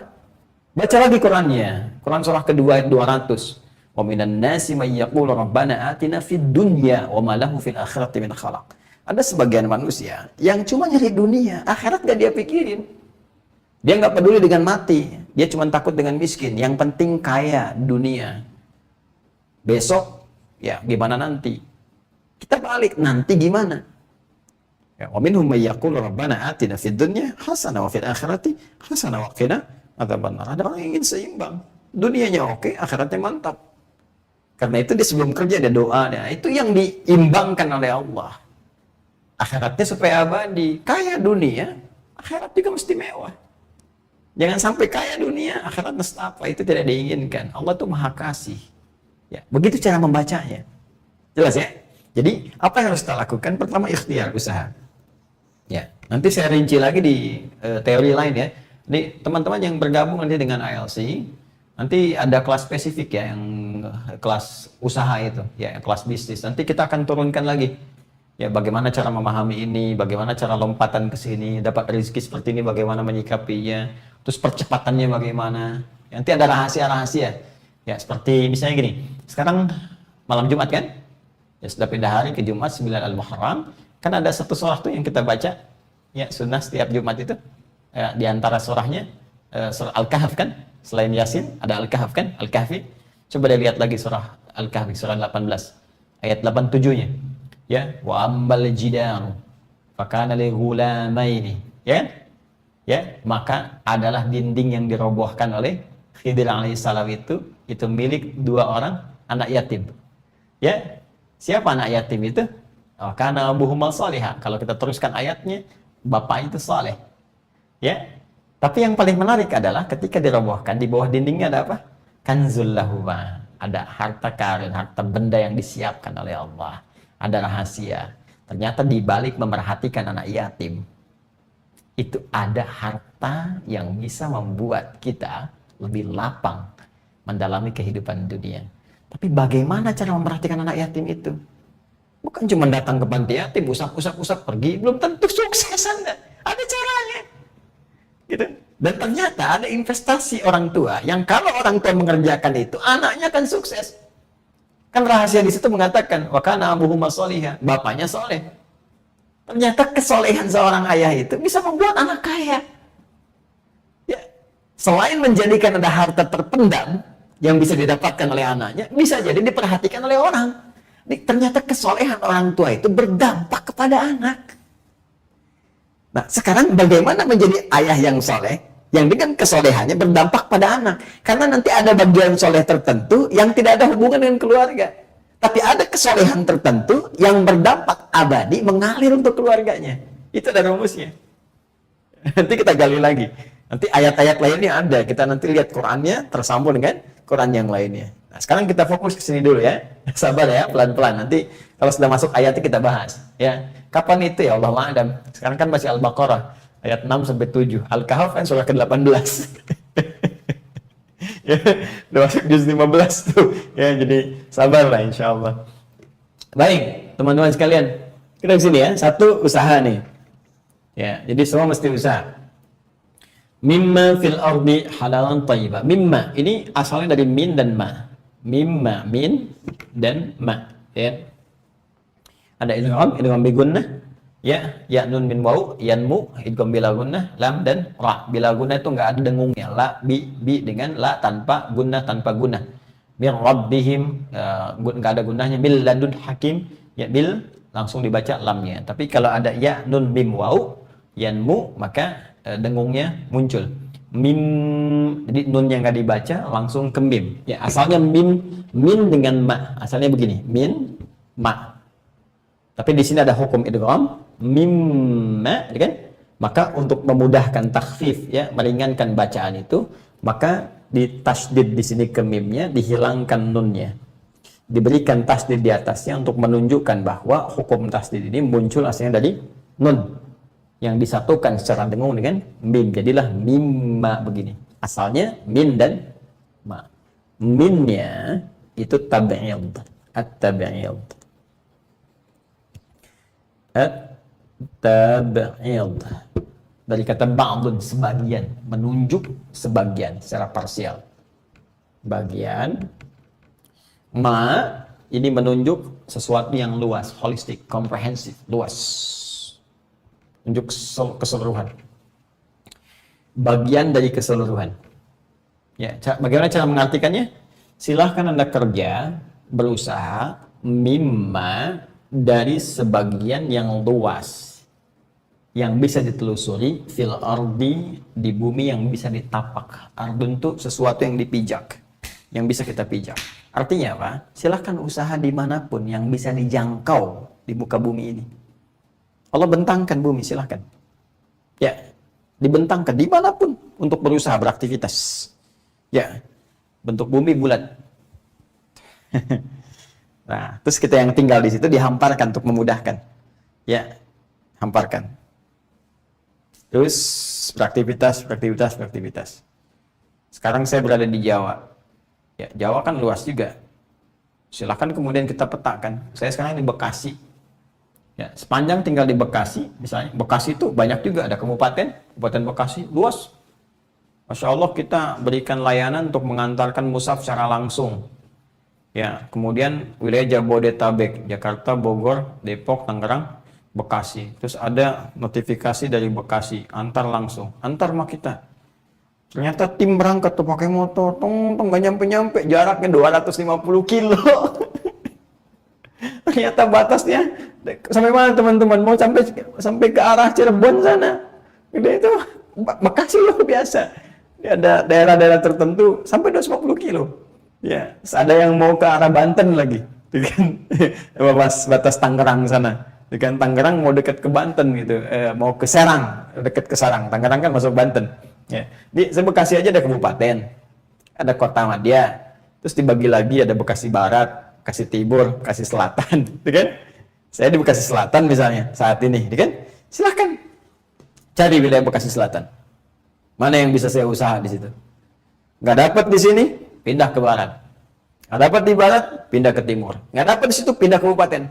Baca lagi Qurannya, Quran surah kedua ayat 200. Wa minan nasi may yaqulu rabbana atina fid dunya wa ma lahu fil akhirati min khalaq. Ada sebagian manusia yang cuma nyari dunia, akhirat gak dia pikirin. Dia nggak peduli dengan mati, dia cuma takut dengan miskin. Yang penting kaya dunia. Besok, ya gimana nanti? Kita balik, nanti gimana? Ya, wa minhum may yaqulu rabbana atina fid dunya hasanah wa fil akhirati hasanah wa qina adzabannar. Ada orang yang ingin seimbang. Dunianya oke, akhiratnya mantap. Karena itu dia sebelum kerja ada doa. Nah, itu yang diimbangkan oleh Allah. Akhiratnya supaya abadi. Kaya dunia, akhirat juga mesti mewah. Jangan sampai kaya dunia, akhirat nestapa. Itu tidak diinginkan. Allah tuh maha kasih. Ya, begitu cara membacanya. Jelas ya? Jadi, apa yang harus kita lakukan? Pertama, ikhtiar, usaha. Ya, nanti saya rinci lagi di teori lain ya. Ini teman-teman yang bergabung nanti dengan ILC, nanti ada kelas spesifik ya, yang kelas usaha itu, ya, kelas bisnis. Nanti kita akan turunkan lagi. Ya, bagaimana cara memahami ini, bagaimana cara lompatan ke sini, dapat rezeki seperti ini, bagaimana menyikapinya, terus percepatannya bagaimana. Nanti ada rahasia-rahasia. Ya, seperti misalnya gini, sekarang malam Jumat kan? Ya, sudah pindah hari ke Jumat 9 Al-Muharram. Kan ada satu surah tuh yang kita baca, ya sunnah setiap Jumat itu, ya, di antara surahnya surah Al-Kahf kan, selain Yasin ada Al-Kahf kan, Al-Kahfi. Coba dilihat lagi surah Al-Kahfi surah 18 ayat 87-nya. Ya, wa ammal jidaru Fakana li ghulamaini, ya. Ya, maka adalah dinding yang dirobohkan oleh Khidir alaihissalam itu milik dua orang anak yatim. Ya, siapa anak yatim itu? Oh, karena abuhuma salihah. Kalau kita teruskan ayatnya, bapak itu saleh. Ya, tapi yang paling menarik adalah ketika dirobohkan di bawah dindingnya ada apa? Kanzul lahuma. Ada harta karun, harta benda yang disiapkan oleh Allah. Ada rahasia. Ternyata di balik memerhatikan anak yatim, itu ada harta yang bisa membuat kita lebih lapang mendalami kehidupan dunia. Tapi bagaimana cara memperhatikan anak yatim itu? Bukan cuma datang ke panti yatim, usap pergi, belum tentu sukses Anda. Ada caranya. Gitu. Dan ternyata ada investasi orang tua yang kalau orang tua mengerjakan itu, anaknya akan sukses. Kan rahasia di situ mengatakan, wa kana abuhuma sholihah, bapaknya soleh. Ternyata kesolehan seorang ayah itu bisa membuat anak kaya. Ya. Selain menjadikan ada harta terpendam yang bisa didapatkan oleh anaknya, bisa jadi diperhatikan oleh orang. Ternyata kesolehan orang tua itu berdampak kepada anak. Nah, sekarang bagaimana menjadi ayah yang soleh, yang dengan kesolehannya berdampak pada anak? Karena nanti ada bagian soleh tertentu yang tidak ada hubungan dengan keluarga. Tapi ada kesolehan tertentu yang berdampak abadi mengalir untuk keluarganya. Itu ada rumusnya. Nanti kita gali lagi. Nanti ayat-ayat lainnya ada. Kita nanti lihat Qurannya tersambung dengan Quran yang lainnya. Nah, sekarang kita fokus ke sini dulu ya. Sabar ya, pelan-pelan. Nanti kalau sudah masuk ayatnya kita bahas. Ya, kapan itu ya Allah Adam? Sekarang kan masih Al-Baqarah ayat 6 sampai 7. Al-Kahf kan surah ke-18. Ya, udah masuk juz 15 tuh. Ya, jadi sabarlah insya Allah. Baik, teman-teman sekalian. Kita ke sini ya. Satu, usaha nih. Ya, jadi semua mesti usaha. Mimma fil ardi halalan thayyiba. Mimma ini asalnya dari min dan ma. Mimma, min dan ma. Ya. Ada idgham bi gunnah. Ya, ya nun min waw, yanmu, idgham bila gunnah, lam dan ra. Bila gunnah itu enggak ada dengungnya. La bi dengan la tanpa gunnah Min rabbihim enggak ada gunnahnya. Bil ladun hakim, ya bil langsung dibaca lamnya. Tapi kalau ada ya nun mim waw, yanmu, maka dengungnya muncul. Mim, jadi nun yang enggak dibaca langsung ke mim. Ya, asalnya mim, min dengan ma. Asalnya begini, min ma. Tapi di sini ada hukum idgham mimma, kan? Maka untuk memudahkan takhfif, ya, meringankan bacaan itu, maka ditasydid di sini ke mimnya, dihilangkan nunnya, diberikan tasydid di atasnya untuk menunjukkan bahwa hukum tasydid ini muncul asalnya dari nun yang disatukan secara dengung dengan mim. Jadilah mimma begini. Asalnya min dan ma. Minnya itu tabi'id, at-tabi'id. At-tabi'id dari kata ba'dun, sebagian, menunjuk sebagian secara parsial. Bagian. Ma ini menunjuk sesuatu yang luas, holistik, komprehensif, luas. Menunjuk keseluruhan. Bagian dari keseluruhan. Ya, bagaimana cara mengartikannya? Silahkan Anda kerja, berusaha mimma dari sebagian yang luas yang bisa ditelusuri, fil ardi, di bumi yang bisa ditapak. Ardun itu sesuatu yang dipijak, yang bisa kita pijak. Artinya apa? Silahkan usaha dimanapun yang bisa dijangkau di muka bumi ini. Allah bentangkan bumi, silahkan. Ya, dibentangkan dimanapun untuk berusaha beraktivitas. Ya, bentuk bumi bulat. Nah, terus kita yang tinggal di situ dihamparkan untuk memudahkan. Ya, hamparkan. Terus beraktivitas. Sekarang saya berada di Jawa. Ya, Jawa kan luas juga. Silakan kemudian kita petakan. Saya sekarang di Bekasi. Ya, sepanjang tinggal di Bekasi, misalnya Bekasi itu banyak juga, ada Kabupaten Bekasi luas. Masya Allah, kita berikan layanan untuk mengantarkan mushaf secara langsung. Ya, kemudian wilayah Jabodetabek, Jakarta, Bogor, Depok, Tangerang, Bekasi. Terus ada notifikasi dari Bekasi, antar langsung, antar mah kita. Ternyata tim berangkat tuh pakai motor, nggak nyampe-nyampe, jaraknya 250 kilo. Ternyata batasnya sampai mana teman-teman? Mau sampai ke arah Cirebon sana. Gede itu Bekasi luar biasa. Ada daerah-daerah tertentu sampai 250 kilo. Ya, ada yang mau ke arah Banten lagi, kan? Batas Tangerang sana. Kan Tangerang mau dekat ke Banten gitu, mau ke Serang, dekat ke Serang. Tangerang kan masuk Banten. Ya. Di Bekasi aja ada kabupaten, ada kota madya, terus dibagi lagi ada Bekasi Barat, Bekasi Timur, Bekasi Selatan, gitu kan? Saya di Bekasi Selatan misalnya saat ini, gitu kan? Silahkan cari wilayah Bekasi Selatan. Mana yang bisa saya usaha di situ? Nggak dapat di sini, pindah ke barat. Nggak dapat di barat, pindah ke timur. Nggak dapat di situ, pindah ke kabupaten.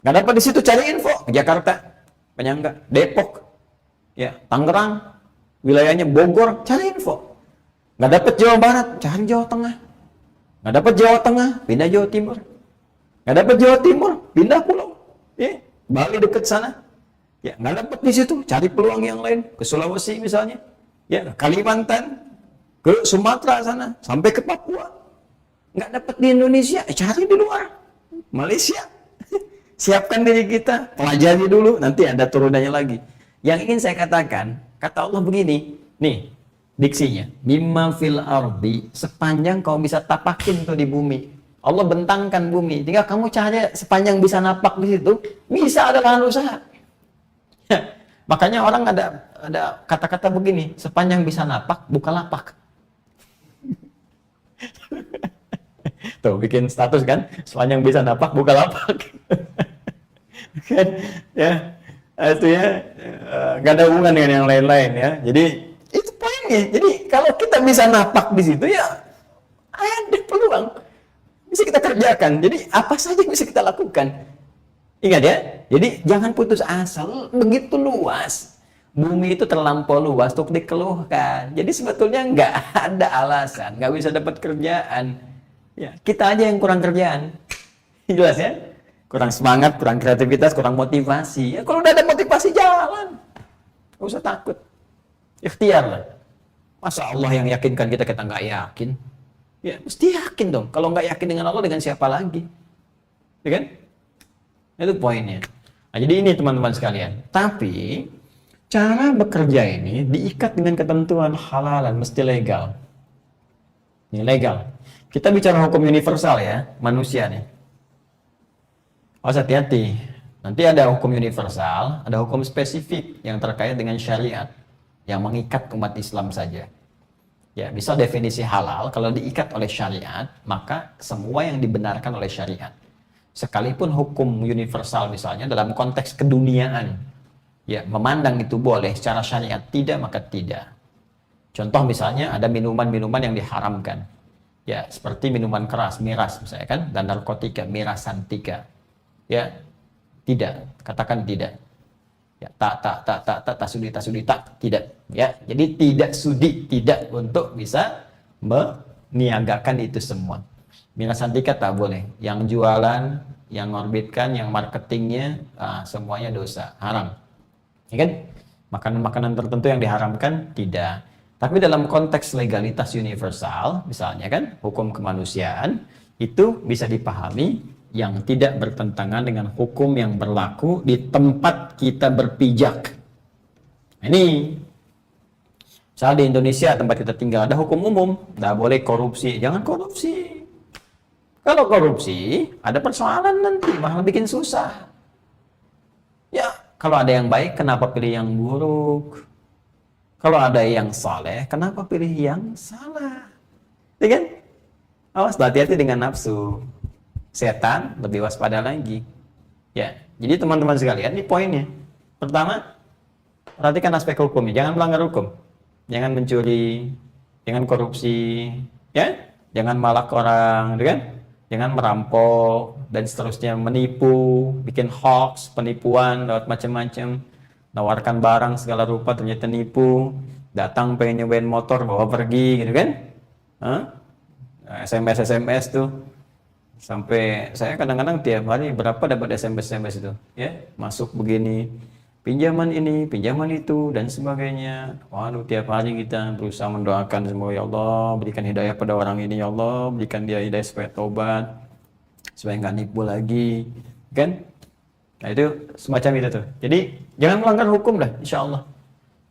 Nggak dapat di situ, cari info ke Jakarta, penyangga, Depok, ya Tangerang, wilayahnya Bogor, cari info. Nggak dapat Jawa Barat, cari Jawa Tengah. Nggak dapat Jawa Tengah, pindah Jawa Timur. Nggak dapat Jawa Timur, pindah pulau. Ya, Bali dekat sana. Ya, nggak dapat di situ, cari peluang yang lain ke Sulawesi misalnya. Ya, Kalimantan, ke Sumatera sana, sampai ke Papua. Nggak dapat di Indonesia, cari di luar. Malaysia. Siapkan diri kita, pelajari dulu, nanti ada turunannya lagi. Yang ingin saya katakan, kata Allah begini, nih, diksinya, mimma fil ardi, sepanjang kau bisa tapakin tuh di bumi. Allah bentangkan bumi, tinggal kamu cari sepanjang bisa napak di situ, bisa ada lahan usaha. Makanya orang ada kata-kata begini, sepanjang bisa napak, buka lapak. Tuh, bikin status kan, sepanjang bisa napak, buka lapak. Kan, ya, itu ya, nggak ada hubungan dengan yang lain-lain ya. Jadi, itu poinnya. Jadi, kalau kita bisa napak di situ, ya, ada peluang. Bisa kita kerjakan. Jadi, apa saja yang bisa kita lakukan. Ingat ya, jadi jangan putus asa, begitu luas. Bumi itu terlampau luas untuk dikeluhkan. Jadi sebetulnya nggak ada alasan, nggak bisa dapat kerjaan. Ya, kita aja yang kurang kerjaan. Jelas ya? Kurang semangat, kurang kreativitas, kurang motivasi. Ya, kalau udah ada motivasi, jalan. Nggak usah takut. Ikhtiar lah. Masa Allah yang yakinkan kita nggak yakin? Ya, mesti yakin dong. Kalau nggak yakin dengan Allah, dengan siapa lagi? Ya kan? Itu poinnya. Nah, jadi ini teman-teman sekalian. Tapi cara bekerja ini diikat dengan ketentuan halalan, mesti legal. Ini legal. Kita bicara hukum universal ya, manusia nih. Oh, hati-hati. Nanti ada hukum universal, ada hukum spesifik yang terkait dengan syariat yang mengikat umat Islam saja. Ya, bisa definisi halal kalau diikat oleh syariat, maka semua yang dibenarkan oleh syariat. Sekalipun hukum universal misalnya dalam konteks keduniaan, ya memandang itu boleh, secara syariat tidak, maka tidak. Contoh misalnya ada minuman-minuman yang diharamkan, ya seperti minuman keras, miras misalnya kan, dan narkotika, mirasantika, ya tidak, katakan tidak, ya tak sudi tak tidak, ya jadi tidak sudi, tidak untuk bisa meniagakan itu semua. Mirasantika tak boleh. Yang jualan, yang ngorbitkan, yang marketingnya, semuanya dosa, haram. Ya kan? Makanan-makanan tertentu yang diharamkan, tidak. Tapi dalam konteks legalitas universal, misalnya kan, hukum kemanusiaan, itu bisa dipahami yang tidak bertentangan dengan hukum yang berlaku di tempat kita berpijak. Ini, misalnya di Indonesia, tempat kita tinggal, ada hukum umum, nggak boleh korupsi. Jangan korupsi. Kalau korupsi, ada persoalan nanti, malah bikin susah. Ya, kalau ada yang baik, kenapa pilih yang buruk? Kalau ada yang saleh, kenapa pilih yang salah? Ya kan? Awas, hati-hati dengan nafsu. Setan lebih waspada lagi. Ya, jadi teman-teman sekalian, ini poinnya. Pertama, perhatikan aspek hukumnya. Jangan melanggar hukum. Jangan mencuri, jangan korupsi, ya, jangan malak orang, gitu kan? Jangan merampok dan seterusnya, menipu, bikin hoax, penipuan lewat macam-macam, nawarkan barang segala rupa ternyata nipu, datang pengen nyobain motor bawa pergi, gitu kan? SMS tuh, sampai saya kadang-kadang tiap hari berapa dapat SMS itu, ya masuk begini, pinjaman ini, pinjaman itu, dan sebagainya. Waduh, tiap hari kita berusaha mendoakan, semoga ya Allah berikan hidayah pada orang ini, ya Allah berikan dia hidayah supaya tobat. supaya nggak nipu lagi, kan? Nah itu semacam itu tuh. Jadi jangan melanggar hukum dah, insya Allah.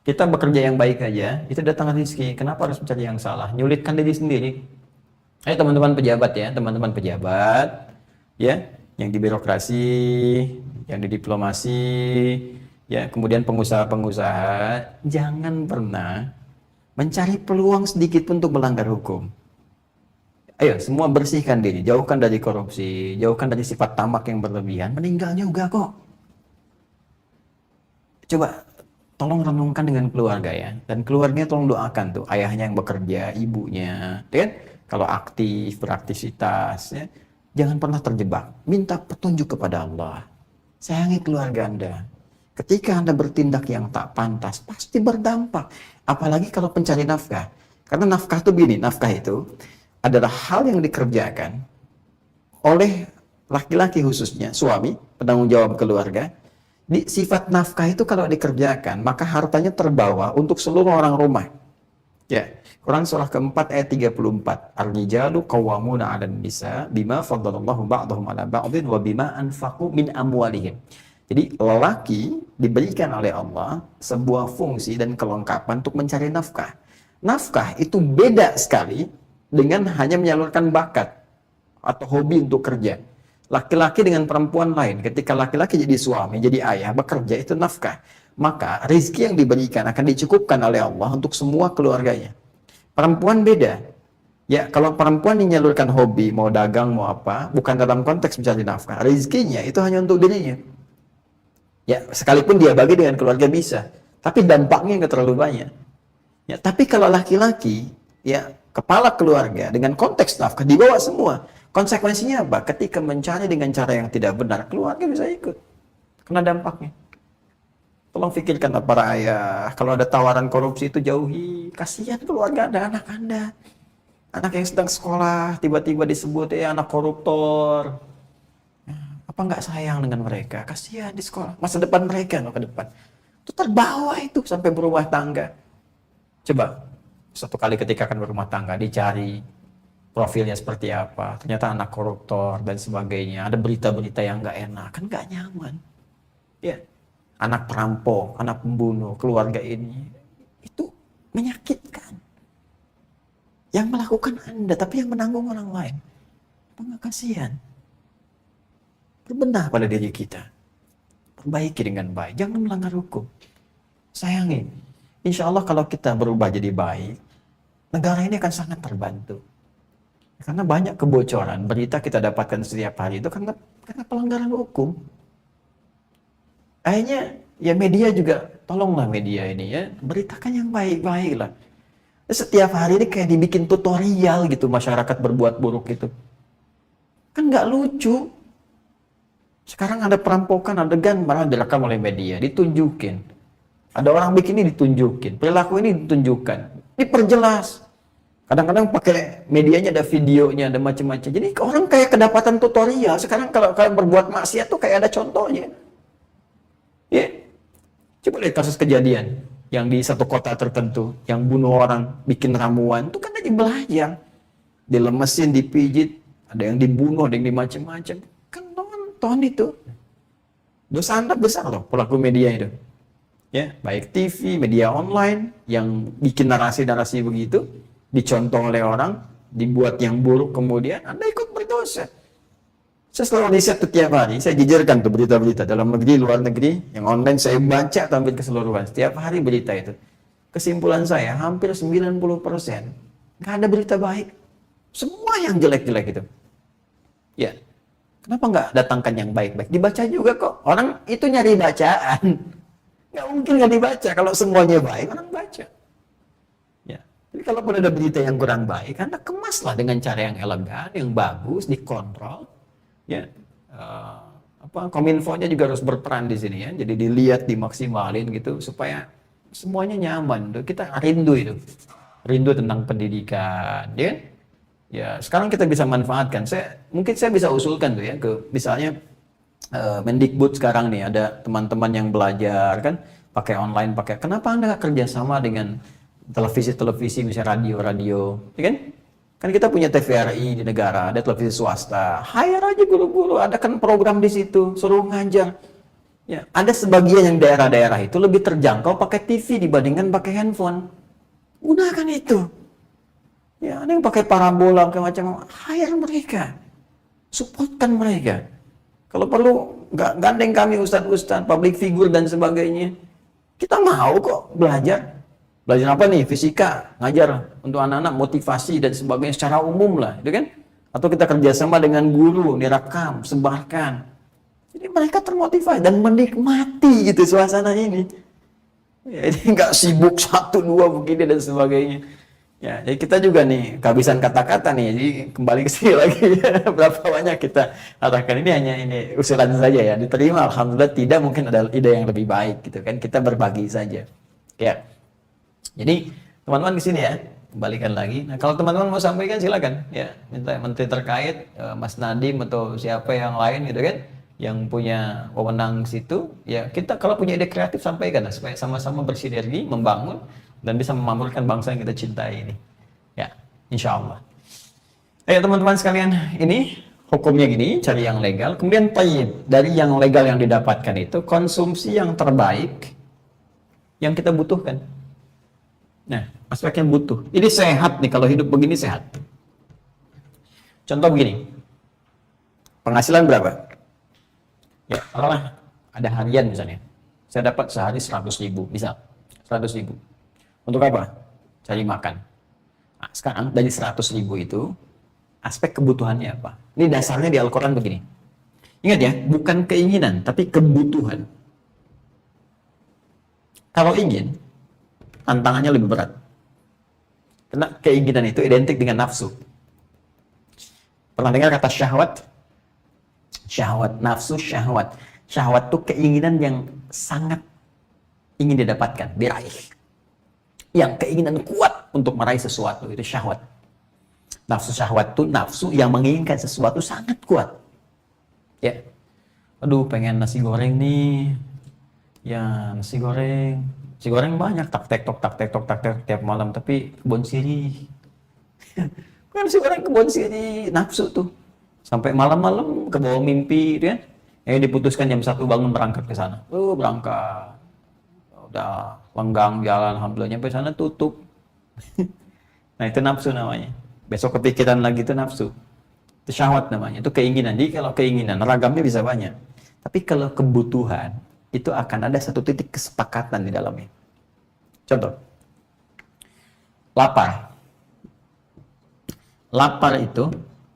Kita bekerja yang baik aja, itu datang rezeki. Kenapa harus mencari yang salah? Nyulitkan diri sendiri. Ayo teman-teman pejabat ya, teman-teman pejabat, ya, yang di birokrasi, yang di diplomasi, ya, kemudian pengusaha-pengusaha, jangan pernah mencari peluang sedikit pun untuk melanggar hukum. Ayo, semua bersihkan diri, jauhkan dari korupsi, jauhkan dari sifat tamak yang berlebihan, meninggal juga kok. Coba tolong renungkan dengan keluarga ya, dan keluarganya tolong doakan tuh, ayahnya yang bekerja, ibunya, ya kan? Kalau aktif, beraktivitas, ya, jangan pernah terjebak, minta petunjuk kepada Allah, sayangi keluarga Anda. Ketika Anda bertindak yang tak pantas, pasti berdampak, apalagi kalau pencari nafkah, karena nafkah itu begini, nafkah itu adalah hal yang dikerjakan oleh laki-laki khususnya, suami, penanggung jawab keluarga. Di sifat nafkah itu kalau dikerjakan, maka hartanya terbawa untuk seluruh orang rumah. Ya, Quran surah keempat ayat 34. Ar-rijalu qawwamuna 'alan nisa bima faddalallahu ba'dahum 'ala ba'dhin wa bima anfaqu min amwalihim. Jadi lelaki diberikan oleh Allah sebuah fungsi dan kelengkapan untuk mencari nafkah. Nafkah itu beda sekali dengan hanya menyalurkan bakat atau hobi untuk kerja. Laki-laki dengan perempuan lain, ketika laki-laki jadi suami, jadi ayah, bekerja itu nafkah. Maka rezeki yang diberikan akan dicukupkan oleh Allah untuk semua keluarganya. Perempuan beda. Ya, kalau perempuan menyalurkan hobi, mau dagang, mau apa, bukan dalam konteks mencari nafkah. Rezekinya itu hanya untuk dirinya. Ya, sekalipun dia bagi dengan keluarga bisa, tapi dampaknya nggak terlalu banyak. Ya, tapi kalau laki-laki, ya, kepala keluarga dengan konteks nafkah dibawa semua. Konsekuensinya apa? Ketika mencari dengan cara yang tidak benar, keluarga bisa ikut. Kena dampaknya. Tolong pikirkan para ayah, kalau ada tawaran korupsi itu jauhi. Kasihan keluarga Anda, anak Anda. Anak yang sedang sekolah, tiba-tiba disebut anak koruptor. Apa nggak sayang dengan mereka? Kasihan di sekolah. Masa depan mereka loh ke depan. Itu terbawa itu sampai berumah tangga. Coba, satu kali ketika akan berumah tangga, dicari profilnya seperti apa, ternyata anak koruptor dan sebagainya, ada berita-berita yang nggak enak, kan nggak nyaman. Ya, anak perampok, anak pembunuh, keluarga ini, itu menyakitkan. Yang melakukan Anda, tapi yang menanggung orang lain. Apa nggak kasihan? Berbenah pada diri kita. Perbaiki dengan baik, jangan melanggar hukum. Sayangi. Insya Allah kalau kita berubah jadi baik, negara ini akan sangat terbantu. Karena banyak kebocoran, berita kita dapatkan setiap hari itu karena pelanggaran hukum. Akhirnya, ya media juga, tolonglah media ini ya, beritakan yang baik-baik lah. Setiap hari ini kayak dibikin tutorial gitu, masyarakat berbuat buruk itu. Kan nggak lucu. Sekarang ada perampokan, adegan, malah direkam oleh media, ditunjukin. Ada orang bikin ini ditunjukin, perilaku ini ditunjukkan, diperjelas. Kadang-kadang pakai medianya ada videonya, ada macam-macam. Jadi orang kayak kedapatan tutorial. Sekarang kalau kalian berbuat maksiat tuh kayak ada contohnya. Ya, coba lihat kasus kejadian yang di satu kota tertentu, yang bunuh orang, bikin ramuan, itu kan jadi belajar. Dilemesin, dipijit, ada yang dibunuh, ada yang dimacam-macam. Kan nonton itu. Dosa Anda besar loh, pelaku media itu. Ya, baik TV, media online yang bikin narasi-narasi begitu, dicontoh oleh orang, dibuat yang buruk, kemudian Anda ikut berdosa. Saya selalu riset setiap hari, saya jejerkan tuh berita-berita dalam negeri, luar negeri, yang online saya baca tampil keseluruhan, setiap hari berita itu. Kesimpulan saya, hampir 90% nggak ada berita baik. Semua yang jelek-jelek itu. Ya, kenapa nggak datangkan yang baik-baik? Dibaca juga kok, orang itu nyari bacaan. Nggak mungkin nggak dibaca, kalau semuanya baik, orang baca. Jadi kalaupun ada berita yang kurang baik, Anda kemaslah dengan cara yang elegan, yang bagus, dikontrol. Ya, Kominfo-nya juga harus berperan di sini ya. Jadi dilihat, dimaksimalin gitu supaya semuanya nyaman. Kita rindu itu, rindu tentang pendidikan, ya. Ya, sekarang kita bisa manfaatkan. Mungkin saya bisa usulkan tuh ya ke misalnya Mendikbud sekarang nih ada teman-teman yang belajar kan pakai online, kenapa Anda nggak kerjasama dengan televisi-televisi, misalnya radio-radio, ya kan? Kan kita punya TVRI di negara, ada televisi swasta. Hire aja guru-guru, ada kan program di situ, suruh ngajar. Ya, ada sebagian yang daerah-daerah itu lebih terjangkau pakai TV dibandingkan pakai handphone. Gunakan itu. Ya, ada yang pakai parabola, pakai macam, hire mereka. Supportkan mereka. Kalau perlu, nggak gandeng kami ustadz-ustadz, public figure dan sebagainya. Kita mau kok belajar. Belajar apa nih? Fisika, ngajar untuk anak-anak, motivasi dan sebagainya secara umum lah, itu kan? Atau kita kerjasama dengan guru, direkam, sebarkan. Jadi mereka termotivasi dan menikmati gitu suasana ini. Ya, ini nggak sibuk 1-2 begini dan sebagainya. Ya, jadi kita juga nih kehabisan kata-kata nih. Jadi kembali ke sini lagi berapa banyak kita katakan ini hanya ini usulan saja ya. Diterima, alhamdulillah, tidak mungkin ada ide yang lebih baik gitu kan. Kita berbagi saja. Ya. Jadi teman-teman di sini ya, kembalikan lagi. Nah, kalau teman-teman mau sampaikan silakan ya, minta menteri terkait, Mas Nadiem atau siapa yang lain gitu kan, yang punya wewenang situ, ya kita kalau punya ide kreatif sampaikan lah, supaya sama-sama bersinergi, membangun dan bisa memakmurkan bangsa yang kita cintai ini. Ya, insya Allah. Ya teman-teman sekalian, ini hukumnya gini, cari yang legal, kemudian tayyib. Dari yang legal yang didapatkan itu, konsumsi yang terbaik yang kita butuhkan. Nah, aspeknya butuh. Ini sehat nih, kalau hidup begini sehat. Contoh begini, penghasilan berapa? Ya, taruhlah ada harian misalnya. Saya dapat sehari 100.000, misal 100.000. Untuk apa? Cari makan. Nah, sekarang dari 100.000 itu, aspek kebutuhannya apa? Ini dasarnya di Al-Quran begini. Ingat ya, bukan keinginan, tapi kebutuhan. Kalau ingin, tantangannya lebih berat. Karena keinginan itu identik dengan nafsu. Pernah dengar kata syahwat? Syahwat, nafsu, syahwat. Syahwat itu keinginan yang sangat ingin didapatkan, diraih. Yang keinginan kuat untuk meraih sesuatu, itu syahwat. Nafsu syahwat itu nafsu yang menginginkan sesuatu sangat kuat. Ya, aduh pengen nasi goreng nih. Ya, nasi goreng banyak, tak tek tok tiap malam, tapi kebun sirih. Kan nasi goreng kebun sirih, nafsu tuh. Sampai malam-malam ke bawah mimpi, gitu kan. Yang diputuskan jam 1 bangun berangkat ke sana. Berangkat. Udah lenggang jalan, alhamdulillah nyampe sana tutup. Nah, itu nafsu namanya. Besok kepikiran lagi itu nafsu. Itu syahwat namanya, itu keinginan. Jadi kalau keinginan, ragamnya bisa banyak. Tapi kalau kebutuhan, itu akan ada satu titik kesepakatan di dalamnya. Contoh, lapar. Lapar itu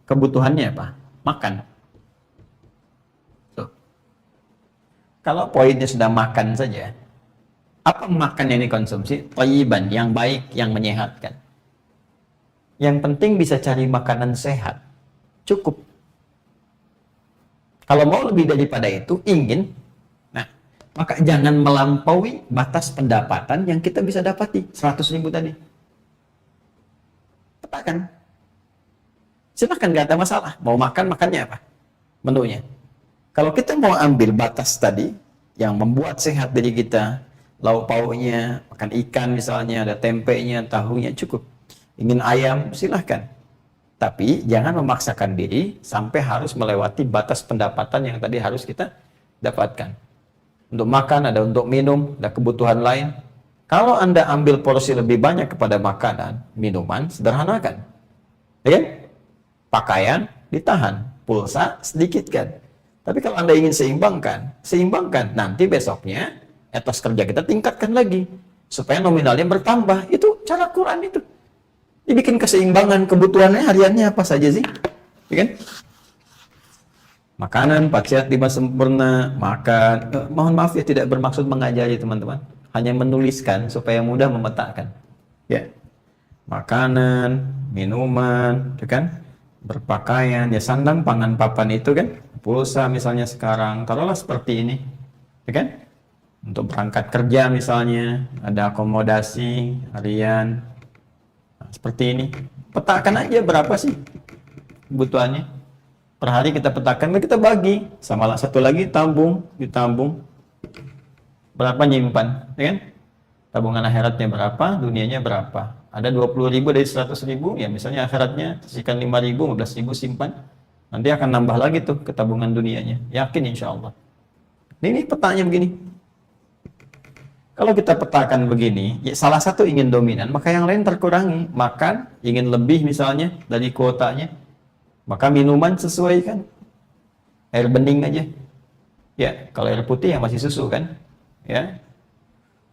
kebutuhannya apa? Makan. Tuh. Kalau poinnya sudah makan saja, apa makan yang dikonsumsi? Thayyiban, yang baik, yang menyehatkan. Yang penting bisa cari makanan sehat, cukup. Kalau mau lebih daripada itu, ingin, maka jangan melampaui batas pendapatan yang kita bisa dapati, 100.000 tadi. Petakan. Silahkan, nggak ada masalah. Mau makan, makannya apa? Menunya. Kalau kita mau ambil batas tadi, yang membuat sehat diri kita, lauk pauknya, makan ikan misalnya, ada tempenya, tahunya, cukup. Ingin ayam, silahkan. Tapi jangan memaksakan diri sampai harus melewati batas pendapatan yang tadi harus kita dapatkan. Untuk makan, ada untuk minum, ada kebutuhan lain. Kalau Anda ambil porsi lebih banyak kepada makanan, minuman, sederhanakan. Ya kan? Pakaian, ditahan. Pulsa, sedikitkan. Tapi kalau Anda ingin seimbangkan. Nanti besoknya, etos kerja kita tingkatkan lagi. Supaya nominalnya bertambah. Itu cara Quran itu. Dibikin keseimbangan, kebutuhannya hariannya apa saja sih? Ya kan? Makanan, pakaian, lima sempurna, makan. Mohon maaf ya, tidak bermaksud mengajari teman-teman. Hanya menuliskan supaya mudah memetakan. Ya, makanan, minuman, ya kan? Berpakaian, ya sandang, pangan, papan itu kan. Pulsa misalnya sekarang, taruhlah seperti ini, ya kan? Untuk berangkat kerja misalnya, ada akomodasi harian, seperti ini. Petakan aja berapa sih kebutuhannya. Per hari kita petakan, kita bagi. Sama satu lagi ditabung. Berapa nyimpan, ya kan? Tabungan akhiratnya berapa, dunianya berapa. ada 20.000 dari 100.000, ya misalnya akhiratnya sisihkan 5.000, 15.000 simpan. Nanti akan nambah lagi tuh ke tabungan dunianya. Yakin insya Allah. Ini petanya begini. Kalau kita petakan begini, ya salah satu ingin dominan, maka yang lain terkurangi. Makan, ingin lebih misalnya dari kuotanya, maka minuman sesuaikan. Air bening aja. Ya, kalau air putih yang masih susu kan. Ya.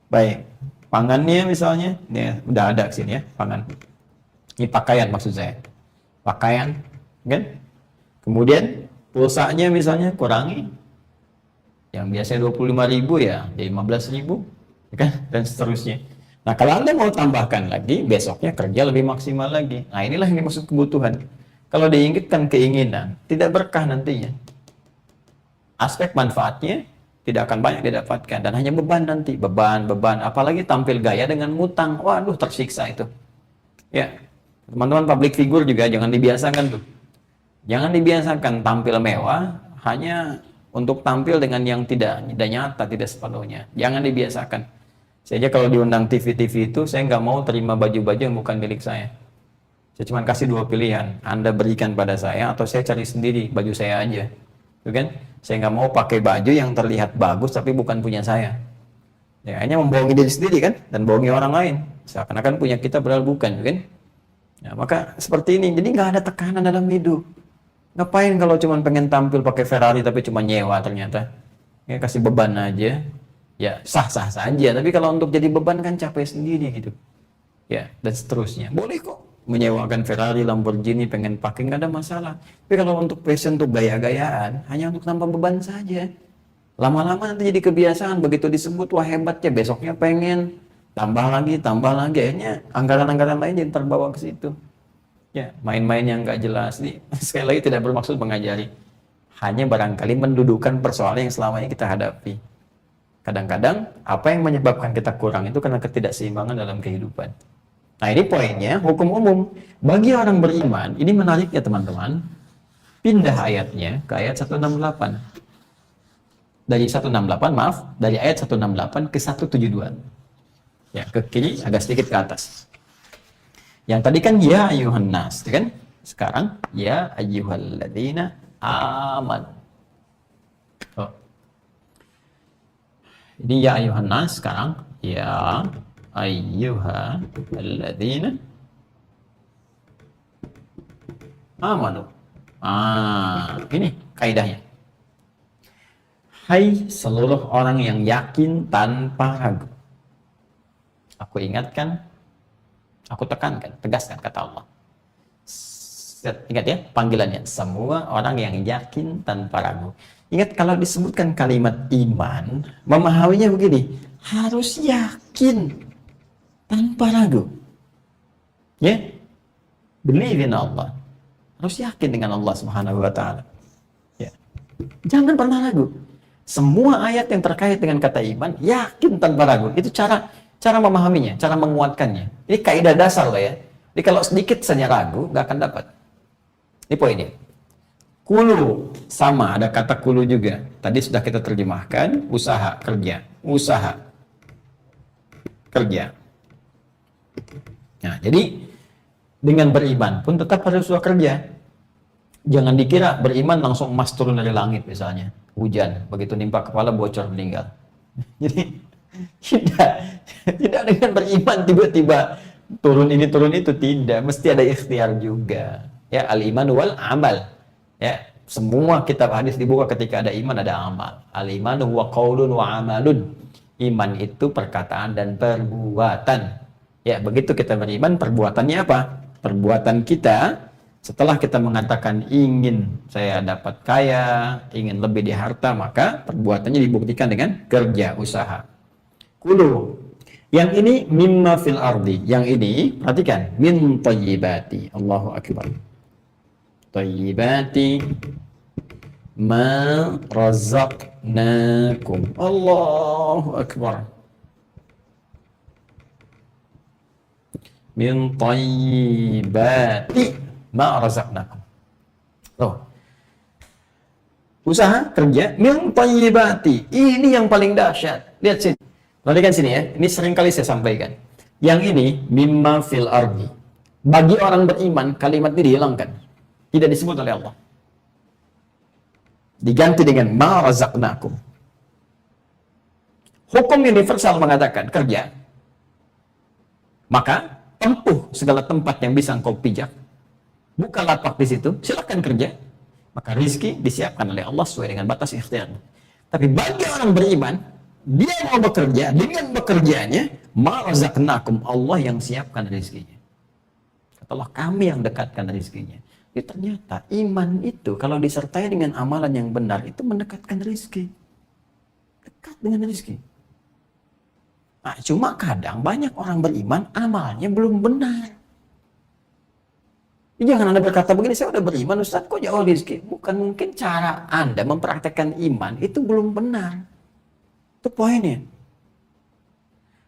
Baik. Pangannya misalnya, ya udah ada sini ya, pangan. Ini pakaian maksud saya. Pakaian, kan? Kemudian pulsanya misalnya kurangi. Yang biasanya 25.000 ya jadi 15.000, ya kan? Dan seterusnya. Nah, kalau Anda mau tambahkan lagi, besoknya kerja lebih maksimal lagi. Nah, inilah yang dimaksud kebutuhan. Kalau diinginkan keinginan, tidak berkah nantinya. Aspek manfaatnya tidak akan banyak didapatkan dan hanya beban nanti, beban, apalagi tampil gaya dengan mutang, waduh tersiksa itu. Ya, teman-teman public figure juga jangan dibiasakan tuh. Jangan dibiasakan tampil mewah hanya untuk tampil dengan yang tidak nyata, tidak sepenuhnya. Jangan dibiasakan. Saya aja kalau diundang TV-TV itu, saya nggak mau terima baju-baju yang bukan milik saya. Saya cuma kasih 2 pilihan, Anda berikan pada saya atau saya cari sendiri baju saya aja. Itu kan? Saya nggak mau pakai baju yang terlihat bagus tapi bukan punya saya. Ya, hanya membohongi diri sendiri kan, dan bohongi orang lain. Seakan-akan punya kita padahal bukan, kan? Ya, maka seperti ini. Jadi nggak ada tekanan dalam hidup. Ngapain kalau cuma pengen tampil pakai Ferrari tapi cuma nyewa ternyata? Ya, kasih beban aja. Ya sah-sah saja. Tapi kalau untuk jadi beban kan capek sendiri gitu. Ya, dan seterusnya. Boleh kok menyewakan Ferrari, Lamborghini, pengen pakai, nggak ada masalah. Tapi kalau untuk passion, untuk gaya-gayaan, hanya untuk nambah beban saja. Lama-lama nanti jadi kebiasaan, begitu disebut, wah hebatnya, besoknya pengen, tambah lagi, akhirnya anggaran-anggaran lain jadi terbawa ke situ. Ya, main-main yang nggak jelas. Nih, sekali lagi tidak bermaksud mengajari. Hanya barangkali mendudukan persoalan yang selama ini kita hadapi. Kadang-kadang, apa yang menyebabkan kita kurang itu karena ketidakseimbangan dalam kehidupan. Nah, ini poinnya, hukum umum. Bagi orang beriman, ini menarik ya teman-teman. Pindah ayatnya ke ayat 168. Dari 168, dari ayat 168 ke 172. Ya, ke kiri agak sedikit ke atas. Yang tadi kan ya ayyuhan nas, kan? Sekarang ya ayyuhalladzina amanu. Oh. Ini ya ayyuhan nas, sekarang ya ayyuhalladzina amanu. Ini kaidahnya. Hai seluruh orang yang yakin tanpa ragu. Aku ingatkan, aku tekankan, tegaskan kata Allah. Ingat ya panggilannya, semua orang yang yakin tanpa ragu. Ingat kalau disebutkan kalimat iman, memahaminya begini, harus yakin tanpa ragu. Ya, believe in Allah. Harus yakin dengan Allah Subhanahu wa taala. Ya. Jangan pernah ragu. Semua ayat yang terkait dengan kata iman, yakin tanpa ragu. Itu cara memahaminya, cara menguatkannya. Ini kaidah dasar loh ya. Jadi kalau sedikit saja ragu, nggak akan dapat. Ini poinnya. Kulu, sama ada kata kulu juga. Tadi sudah kita terjemahkan, usaha, kerja. Usaha, kerja. Nah, jadi dengan beriman pun tetap harus usaha kerja. Jangan dikira beriman langsung emas turun dari langit misalnya. Hujan, begitu nimpa kepala bocor meninggal. Jadi tidak dengan beriman tiba-tiba turun ini turun itu, tidak, mesti ada ikhtiar juga. Ya, al-iman wal amal. Ya, semua kitab hadis dibuka ketika ada iman ada amal. Al-iman huwa qaulun wa amalun. Iman itu perkataan dan perbuatan. Ya, begitu kita beriman, perbuatannya apa? Perbuatan kita setelah kita mengatakan ingin saya dapat kaya, ingin lebih di harta, maka perbuatannya dibuktikan dengan kerja, usaha. Kulu. Yang ini mimma fil ardi. Yang ini, perhatikan, min thayyibati. Allahu akbar. Thayyibati ma razaqnakum. Allahu akbar. Min thayyibati ma razaqnakum. Oh. Usaha, kerja, min thayyibati. Ini yang paling dahsyat. Lihat sini. Perhatikan sini ya. Ini sering kali saya sampaikan. Yang ini mimma fil ardi. Bagi orang beriman kalimat ini dihilangkan. Tidak disebut oleh Allah. Diganti dengan ma razaqnakum. Hukum universal mengatakan kerja. Maka tempuh segala tempat yang bisa engkau pijak. Buka lapak di situ, silakan kerja. Maka rizki disiapkan oleh Allah sesuai dengan batas ikhtiar. Tapi bagi orang beriman, dia mau bekerja, dengan bekerjanya, ma razaqnakum, Allah yang siapkan rizkinya. Katalah kami yang dekatkan rizkinya. Ya, ternyata iman itu kalau disertai dengan amalan yang benar itu mendekatkan rizki. Dekat dengan rizki. Nah, cuma kadang banyak orang beriman amalnya belum benar. Jangan Anda berkata begini, saya udah beriman Ustaz, kok jauh rizki? Bukan, mungkin cara Anda mempraktekkan iman itu belum benar. Itu poinnya.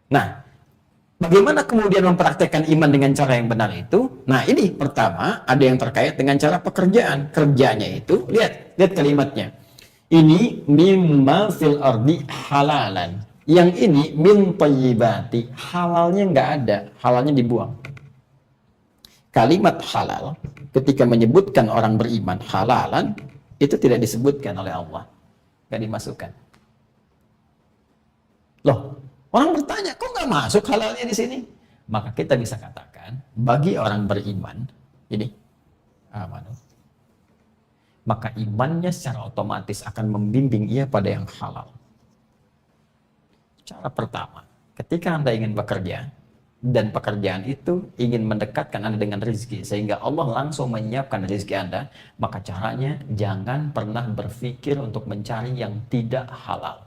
Nah, bagaimana kemudian mempraktekkan iman dengan cara yang benar itu? Nah, ini pertama ada yang terkait dengan cara pekerjaan. Kerjanya itu, lihat kalimatnya. Ini mimma fil ardi halalan. Yang ini min thayyibati. Halalnya nggak ada, halalnya dibuang. Kalimat halal ketika menyebutkan orang beriman halalan itu tidak disebutkan oleh Allah, nggak dimasukkan. Loh, orang bertanya, kok nggak masuk halalnya di sini? Maka kita bisa katakan, bagi orang beriman, ini, maka imannya secara otomatis akan membimbing ia pada yang halal. Cara pertama, ketika Anda ingin bekerja, dan pekerjaan itu ingin mendekatkan Anda dengan rezeki, sehingga Allah langsung menyiapkan rezeki Anda, maka caranya jangan pernah berpikir untuk mencari yang tidak halal.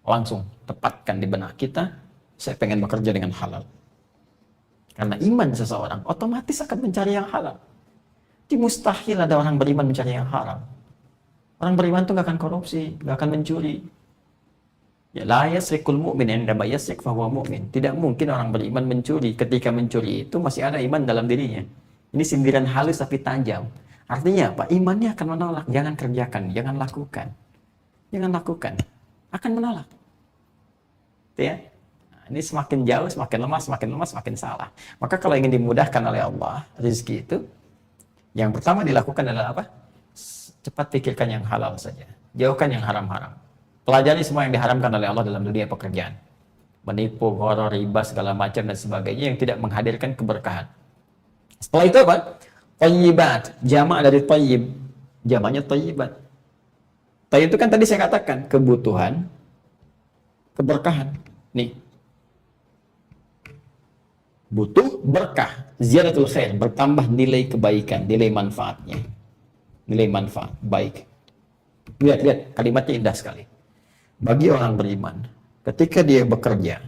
Langsung tepatkan di benak kita, saya pengen bekerja dengan halal. Karena iman seseorang otomatis akan mencari yang halal. Jadi mustahil ada orang beriman mencari yang haram. Orang beriman itu gak akan korupsi, gak akan mencuri. Ya, la yasrikul mu'min indama yasrik fahuwa mu'min. Tidak mungkin orang beriman mencuri. Ketika mencuri itu masih ada iman dalam dirinya. Ini sindiran halus tapi tajam. Artinya apa? Imannya akan menolak. Jangan kerjakan, jangan lakukan. Jangan lakukan. Akan menolak. Itu ya. Nah, ini semakin jauh, semakin lemah, semakin salah. Maka kalau ingin dimudahkan oleh Allah, rezeki itu, yang pertama dilakukan adalah apa? Cepat pikirkan yang halal saja. Jauhkan yang haram-haram. Pelajari semua yang diharamkan oleh Allah dalam dunia pekerjaan. Menipu, ghoror, riba, segala macam dan sebagainya yang tidak menghadirkan keberkahan. Setelah itu apa? Thayyibat. Jamak dari thayyib. Jamaknya thayyibat. Thayyib itu kan tadi saya katakan kebutuhan, keberkahan. Nih. Butuh berkah. Ziyadatul khair. Bertambah nilai kebaikan, nilai manfaatnya. Nilai manfaat. Baik. Lihat kalimatnya indah sekali. Bagi orang beriman, ketika dia bekerja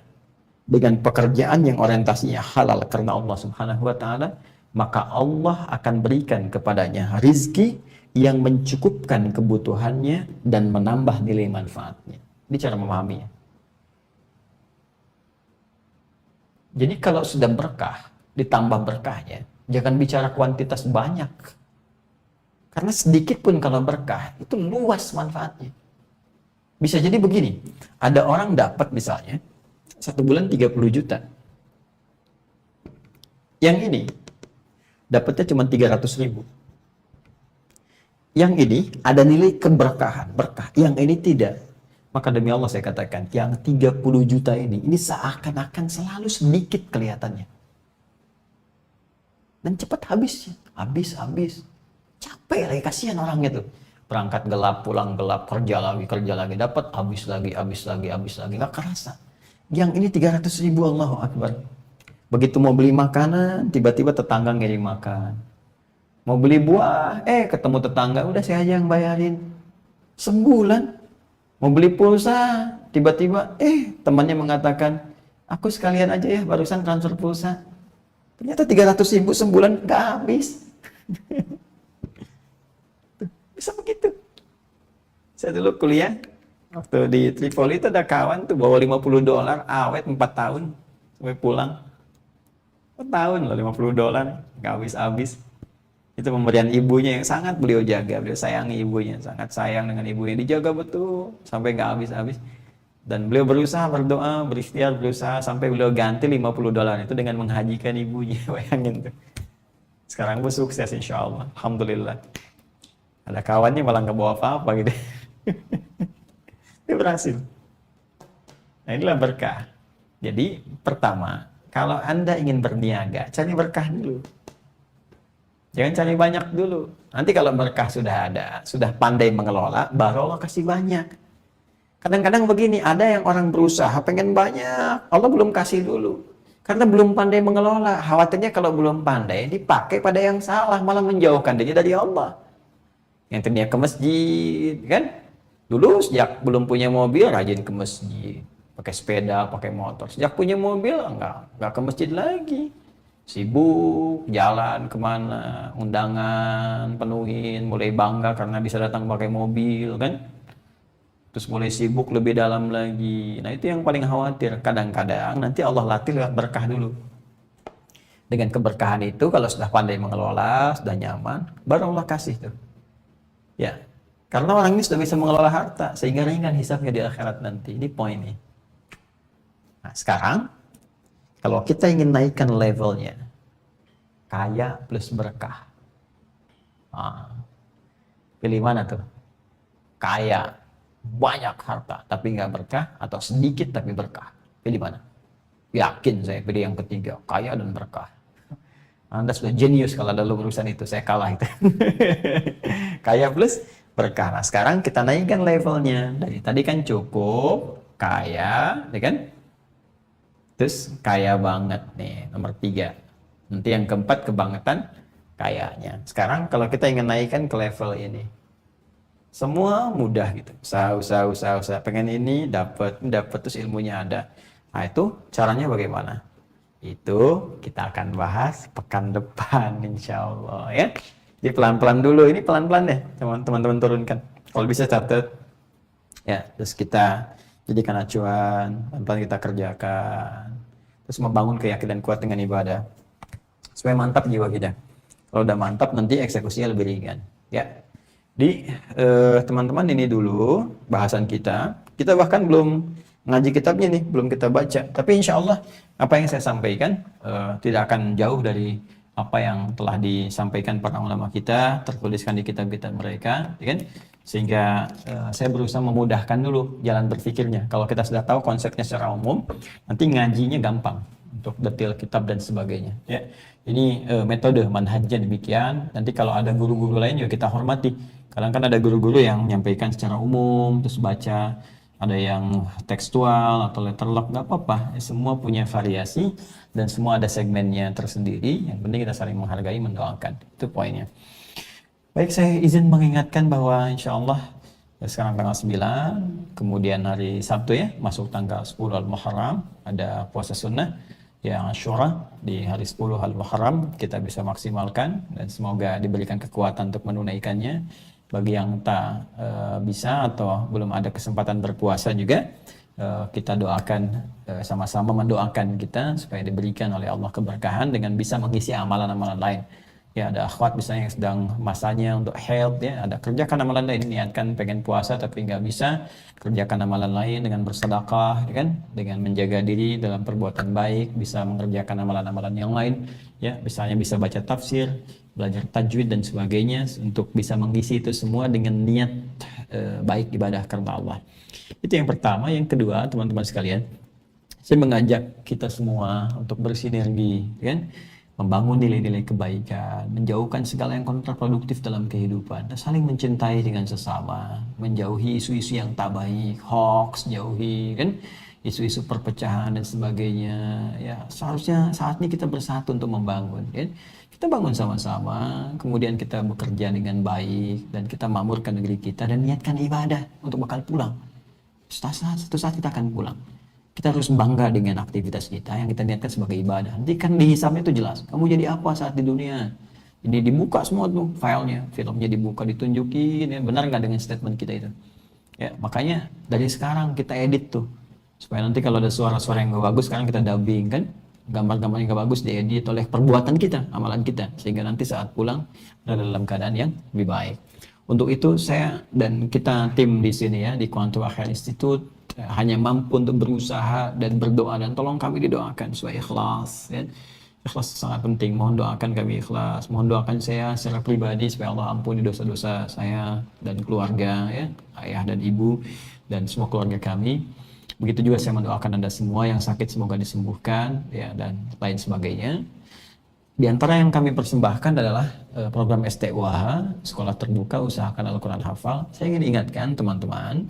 dengan pekerjaan yang orientasinya halal karena Allah Subhanahu wa taala, maka Allah akan berikan kepadanya rizki yang mencukupkan kebutuhannya dan menambah nilai manfaatnya. Ini cara memahaminya. Jadi kalau sudah berkah, ditambah berkahnya, jangan bicara kuantitas banyak. Karena sedikit pun kalau berkah, itu luas manfaatnya. Bisa jadi begini, ada orang dapat misalnya 1 bulan 30 juta. Yang ini dapatnya cuma 300.000. Yang ini ada nilai keberkahan, berkah. Yang ini tidak. Maka demi Allah saya katakan, yang 30 juta ini seakan-akan selalu sedikit kelihatannya. Dan cepat habisnya. Habis. Capek lagi, kasihan orangnya tuh. Berangkat gelap, pulang gelap, kerja lagi, dapat habis lagi, nggak kerasa. Yang ini 300.000, Allahu Akbar. Begitu mau beli makanan, tiba-tiba tetangga ngirim makan. Mau beli buah, ketemu tetangga, udah saya aja yang bayarin. Sebulan. Mau beli pulsa, tiba-tiba, temannya mengatakan, aku sekalian aja ya, barusan transfer pulsa. Ternyata 300.000 sebulan nggak habis. Bisa begitu. Saya dulu kuliah, waktu di Tripoli itu ada kawan tuh bawa $50, awet 4 tahun, sampai pulang. 4 tahun loh, $50, nggak habis-habis. Itu pemberian ibunya yang sangat beliau jaga, beliau sayangi ibunya, sangat sayang dengan ibunya, dijaga betul, sampai nggak habis-habis. Dan beliau berusaha berdoa, berikhtiar, berusaha sampai beliau ganti $50 itu dengan menghajikan ibunya. Bayangin tuh. Sekarang gue sukses insya Allah. Alhamdulillah. Ada kawannya malah nggak bawa apa-apa gitu. Dia berhasil. Nah inilah berkah. Jadi pertama, kalau Anda ingin berniaga, cari berkah dulu. Jangan cari banyak dulu. Nanti kalau berkah sudah ada, sudah pandai mengelola, baru Allah kasih banyak. Kadang-kadang begini, ada yang orang berusaha pengen banyak, Allah belum kasih dulu. Karena belum pandai mengelola. Khawatirnya kalau belum pandai, dipakai pada yang salah, malah menjauhkan diri dari Allah. Yang tadinya ke masjid, kan? Dulu sejak belum punya mobil, rajin ke masjid. Pakai sepeda, pakai motor. Sejak punya mobil, enggak ke masjid lagi. Sibuk, jalan kemana, undangan, penuhin, mulai bangga karena bisa datang pakai mobil, kan? Terus mulai sibuk lebih dalam lagi. Nah itu yang paling khawatir. Kadang-kadang nanti Allah latih lewat berkah dulu. Dengan keberkahan itu kalau sudah pandai mengelola, sudah nyaman, baru Allah kasih tuh. Ya, karena orang ini sudah bisa mengelola harta, sehingga ringan hisabnya di akhirat nanti. Ini poinnya. Nah sekarang, kalau kita ingin naikkan levelnya, kaya plus berkah. Nah, pilih mana tuh? Kaya, banyak harta tapi nggak berkah, atau sedikit tapi berkah? Pilih mana? Yakin saya pilih yang ketiga, kaya dan berkah. Anda sudah jenius kalau ada urusan itu, saya kalah itu. Kaya plus berkah. Nah sekarang kita naikkan levelnya. Dari tadi kan cukup, kaya, ya kan? Terus kaya banget nih, nomor 3. Nanti yang keempat kebangetan kayanya. Sekarang kalau kita ingin naikkan ke level ini, semua mudah gitu. Usaha. Pengen ini dapat terus ilmunya ada. Nah itu caranya bagaimana? Itu kita akan bahas pekan depan insya Allah ya. Jadi pelan-pelan dulu, ini pelan-pelan deh teman-teman turunkan. Kalau bisa catat ya, terus kita jadikan acuan, pelan-pelan kita kerjakan. Terus membangun keyakinan kuat dengan ibadah. Supaya mantap jiwa kita. Kalau udah mantap nanti eksekusinya lebih ringan ya. Di teman-teman ini dulu bahasan kita. Kita bahkan belum ngaji kitabnya nih, belum kita baca. Tapi insya Allah apa yang saya sampaikan tidak akan jauh dari apa yang telah disampaikan para ulama kita, tertuliskan di kitab-kitab mereka, ya kan? Sehingga saya berusaha memudahkan dulu jalan berpikirnya. Kalau kita sudah tahu konsepnya secara umum, nanti ngajinya gampang untuk detail kitab dan sebagainya. Ya, ini metode manhajnya demikian. Nanti kalau ada guru-guru lain juga kita hormati. Kadang kan ada guru-guru yang menyampaikan secara umum, terus baca, ada yang tekstual atau letterlock, nggak apa-apa. Semua punya variasi dan semua ada segmennya tersendiri. Yang penting kita saling menghargai, mendoakan. Itu poinnya. Baik, saya izin mengingatkan bahwa insya Allah sekarang tanggal 9, kemudian hari Sabtu ya, masuk tanggal 10 Al-Muharram, ada puasa sunnah yang Asyura di hari 10 Al-Muharram, kita bisa maksimalkan dan semoga diberikan kekuatan untuk menunaikannya. Bagi yang tak bisa atau belum ada kesempatan berpuasa juga, kita doakan, sama-sama mendoakan kita supaya diberikan oleh Allah keberkahan dengan bisa mengisi amalan-amalan lain. Ya, ada akhwat misalnya yang sedang masanya untuk haid ya, ada kerjakan amalan lain, niatkan pengen puasa tapi nggak bisa, kerjakan amalan lain dengan bersedekah, ya kan, dengan menjaga diri dalam perbuatan baik, bisa mengerjakan amalan-amalan yang lain ya, misalnya bisa baca tafsir, belajar tajwid dan sebagainya, untuk bisa mengisi itu semua dengan niat baik ibadah karena Allah. Itu yang pertama. Yang kedua, teman-teman sekalian, saya mengajak kita semua untuk bersinergi, kan? Membangun nilai-nilai kebaikan, menjauhkan segala yang kontraproduktif dalam kehidupan, dan saling mencintai dengan sesama, menjauhi isu-isu yang tak baik, hoax, jauhi kan, isu-isu perpecahan dan sebagainya. Ya, seharusnya saatnya kita bersatu untuk membangun, kan? Kita bangun sama-sama, kemudian kita bekerja dengan baik dan kita makmurkan negeri kita dan niatkan ibadah untuk bakal pulang. Suatu saat kita akan pulang. Kita harus bangga dengan aktivitas kita yang kita niatkan sebagai ibadah. Nanti kan di hisabnya itu jelas. Kamu jadi apa saat di dunia? Ini dibuka semua tuh filenya, filmnya dibuka, ditunjukin. Ya, benar nggak dengan statement kita itu? Ya, makanya dari sekarang kita edit tuh. Supaya nanti kalau ada suara-suara yang nggak bagus, sekarang kita dubbing kan. Gambar-gambar yang nggak bagus diedit oleh perbuatan kita, amalan kita. Sehingga nanti saat pulang dalam keadaan yang lebih baik. Untuk itu saya dan kita tim di sini ya, di Quantum Akhir Institute, hanya mampu untuk berusaha dan berdoa, dan tolong kami didoakan supaya ikhlas ya. Ikhlas sangat penting. Mohon doakan kami ikhlas. Mohon doakan saya secara pribadi supaya Allah ampuni dosa-dosa saya dan keluarga ya, ayah dan ibu dan semua keluarga kami. Begitu juga saya mendoakan Anda semua yang sakit semoga disembuhkan ya, dan lain sebagainya. Di antara yang kami persembahkan adalah program STUAH, Sekolah Terbuka Usahakan Al-Quran Hafal. Saya ingin ingatkan teman-teman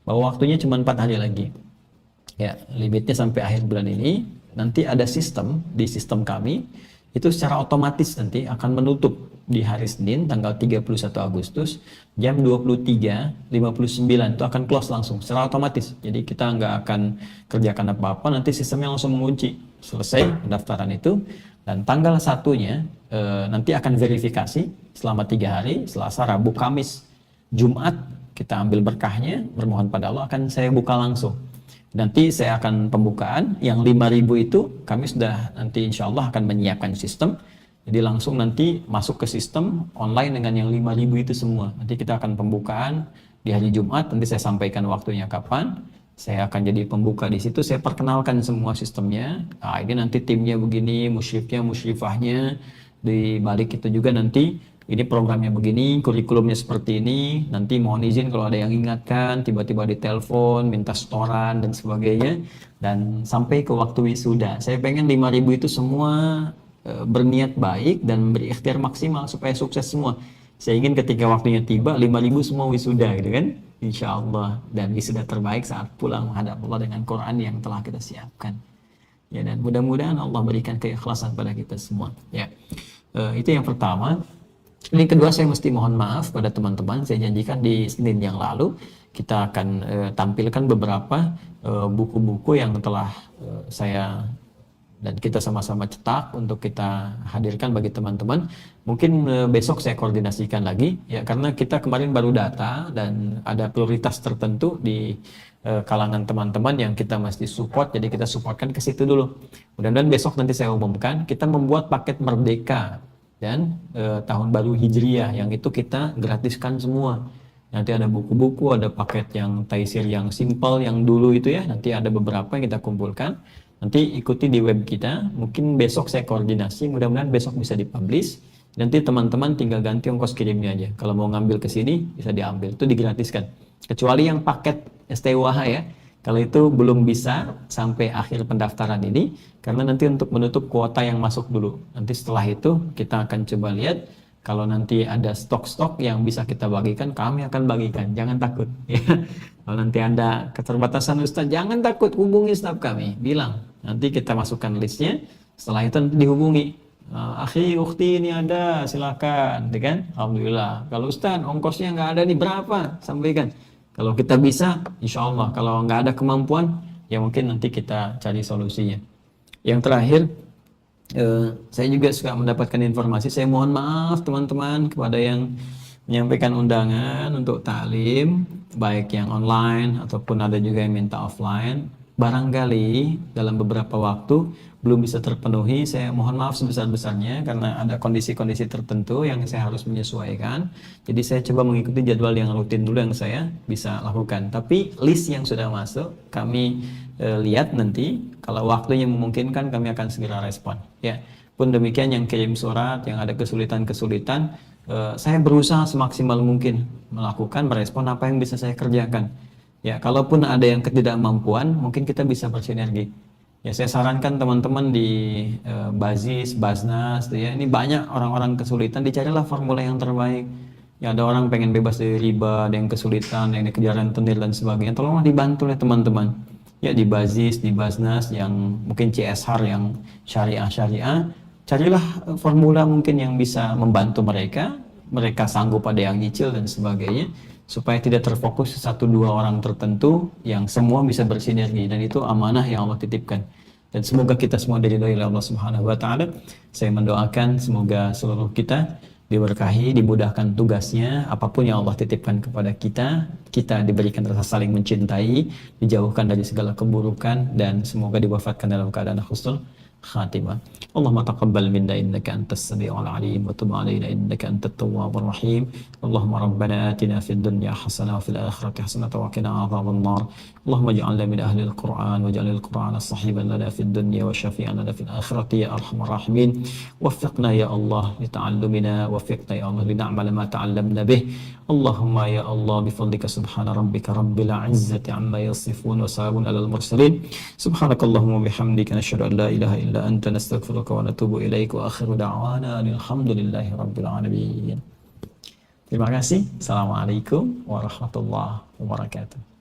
bahwa waktunya cuma 4 hari lagi. Ya, limitnya sampai akhir bulan ini. Nanti ada sistem di sistem kami itu secara otomatis nanti akan menutup di hari Senin tanggal 31 Agustus jam 23.59 itu akan close langsung secara otomatis. Jadi kita nggak akan kerjakan apa-apa, nanti sistemnya langsung mengunci. Selesai pendaftaran itu, dan tanggal satunya nanti akan verifikasi selama 3 hari, Selasa, Rabu, Kamis, Jumat kita ambil berkahnya, bermohon pada Allah, akan saya buka langsung. Nanti saya akan pembukaan yang 5.000 itu kami sudah nanti insya Allah akan menyiapkan sistem. Jadi langsung nanti masuk ke sistem online dengan yang 5.000 itu semua. Nanti kita akan pembukaan di hari Jumat, nanti saya sampaikan waktunya kapan. Saya akan jadi pembuka di situ, saya perkenalkan semua sistemnya. Nah, ini nanti timnya begini, musyrifnya, musyrifahnya. Di balik itu juga nanti ini programnya begini, kurikulumnya seperti ini. Nanti mohon izin kalau ada yang ingatkan, tiba-tiba ditelepon, minta setoran dan sebagainya. Dan sampai ke waktu wisuda. Saya pengen 5.000 itu semua berniat baik dan berikhtiar maksimal supaya sukses semua. Saya ingin ketika waktunya tiba 5.000 semua wisuda gitu kan, insya Allah, dan wisuda terbaik saat pulang menghadap Allah dengan Quran yang telah kita siapkan ya, dan mudah-mudahan Allah berikan keikhlasan pada kita semua ya. Itu yang pertama. Ini kedua, saya mesti mohon maaf pada teman-teman. Saya janjikan di Senin yang lalu kita akan tampilkan beberapa buku-buku yang telah saya dan kita sama-sama cetak untuk kita hadirkan bagi teman-teman. Mungkin besok saya koordinasikan lagi ya, karena kita kemarin baru data dan ada prioritas tertentu di kalangan teman-teman yang kita mesti support, jadi kita supportkan ke situ dulu. Mudah-mudahan besok nanti saya umumkan kita membuat paket Merdeka dan tahun baru Hijriah yang itu kita gratiskan semua. Nanti ada buku-buku, ada paket yang taisir yang simple yang dulu itu ya, nanti ada beberapa yang kita kumpulkan. Nanti ikuti di web kita, mungkin besok saya koordinasi, mudah-mudahan besok bisa dipublish. Nanti teman-teman tinggal ganti ongkos kirimnya aja. Kalau mau ngambil ke sini bisa diambil, itu digratiskan. Kecuali yang paket STUAH ya, kalau itu belum bisa sampai akhir pendaftaran ini, karena nanti untuk menutup kuota yang masuk dulu. Nanti setelah itu kita akan coba lihat, kalau nanti ada stok-stok yang bisa kita bagikan, kami akan bagikan, jangan takut ya. Kalau nanti ada keterbatasan Ustaz, jangan takut, hubungi staf kami, bilang. Nanti kita masukkan listnya, setelah itu nanti dihubungi. Akhi, ukhti ini ada, silakan, kan? Alhamdulillah. Kalau Ustaz, ongkosnya nggak ada nih, berapa? Sampaikan. Kalau kita bisa, insya Allah. Kalau nggak ada kemampuan, ya mungkin nanti kita cari solusinya. Yang terakhir, saya juga suka mendapatkan informasi. Saya mohon maaf teman-teman kepada yang menyampaikan undangan untuk taklim, baik yang online ataupun ada juga yang minta offline. Barangkali dalam beberapa waktu belum bisa terpenuhi, saya mohon maaf sebesar-besarnya karena ada kondisi-kondisi tertentu yang saya harus menyesuaikan. Jadi saya coba mengikuti jadwal yang rutin dulu yang saya bisa lakukan. Tapi list yang sudah masuk kami lihat nanti, kalau waktunya memungkinkan kami akan segera respon. Ya, pun demikian yang kirim surat, yang ada kesulitan-kesulitan, saya berusaha semaksimal mungkin melakukan, merespon apa yang bisa saya kerjakan. Ya, kalaupun ada yang ketidakmampuan, mungkin kita bisa bersinergi. Ya, saya sarankan teman-teman di Bazis, Baznas, ya, ini banyak orang-orang kesulitan, dicarilah formula yang terbaik. Ya, ada orang pengen bebas dari riba, ada yang kesulitan, yang dikejar rentenir dan sebagainya. Tolonglah dibantu oleh teman-teman. Ya, di Bazis, di Baznas, yang mungkin CSR, yang syariah-syariah, carilah formula mungkin yang bisa membantu mereka. Mereka sanggup, ada yang nyicil dan sebagainya, supaya tidak terfokus satu dua orang tertentu yang semua bisa bersinergi, dan itu amanah yang Allah titipkan. Dan semoga kita semua diridhoi oleh Allah Subhanahu wa taala. Saya mendoakan semoga seluruh kita diberkahi, dimudahkan tugasnya, apapun yang Allah titipkan kepada kita, kita diberikan rasa saling mencintai, dijauhkan dari segala keburukan, dan semoga diwafatkan dalam keadaan husnul khatimah. Allahumma taqabbal minna innaka antas samiul alim wa tub alaina innaka antat tawwabur rahim. Allahumma rabbana atina fid dunya hasanah wa fil akhirati hasanah wa qina adzaban nar. Allahumma ij'alna min ahli al-Qur'an waj'al al-Qur'ana sahiban lana fid dunya wa syafi'an lana fil akhirati ya arhamar rahimin. Waffiqna ya Allah li ta'allumina, waffiqna ya Allah li na'mala ma ta'allamna bih. Allahumma ya Allah bifadlika subhana rabbika rabbil izzati amma yasifun wa salamun alal mursalin. Subhanakallahumma bihamdika nashhadu an la ilaha illa anta nastaghfiruka wa natubu ilaik wa akhiru da'wana alhamdulillahi rabbil alamin. Terima kasih. Assalamualaikum warahmatullahi wabarakatuh.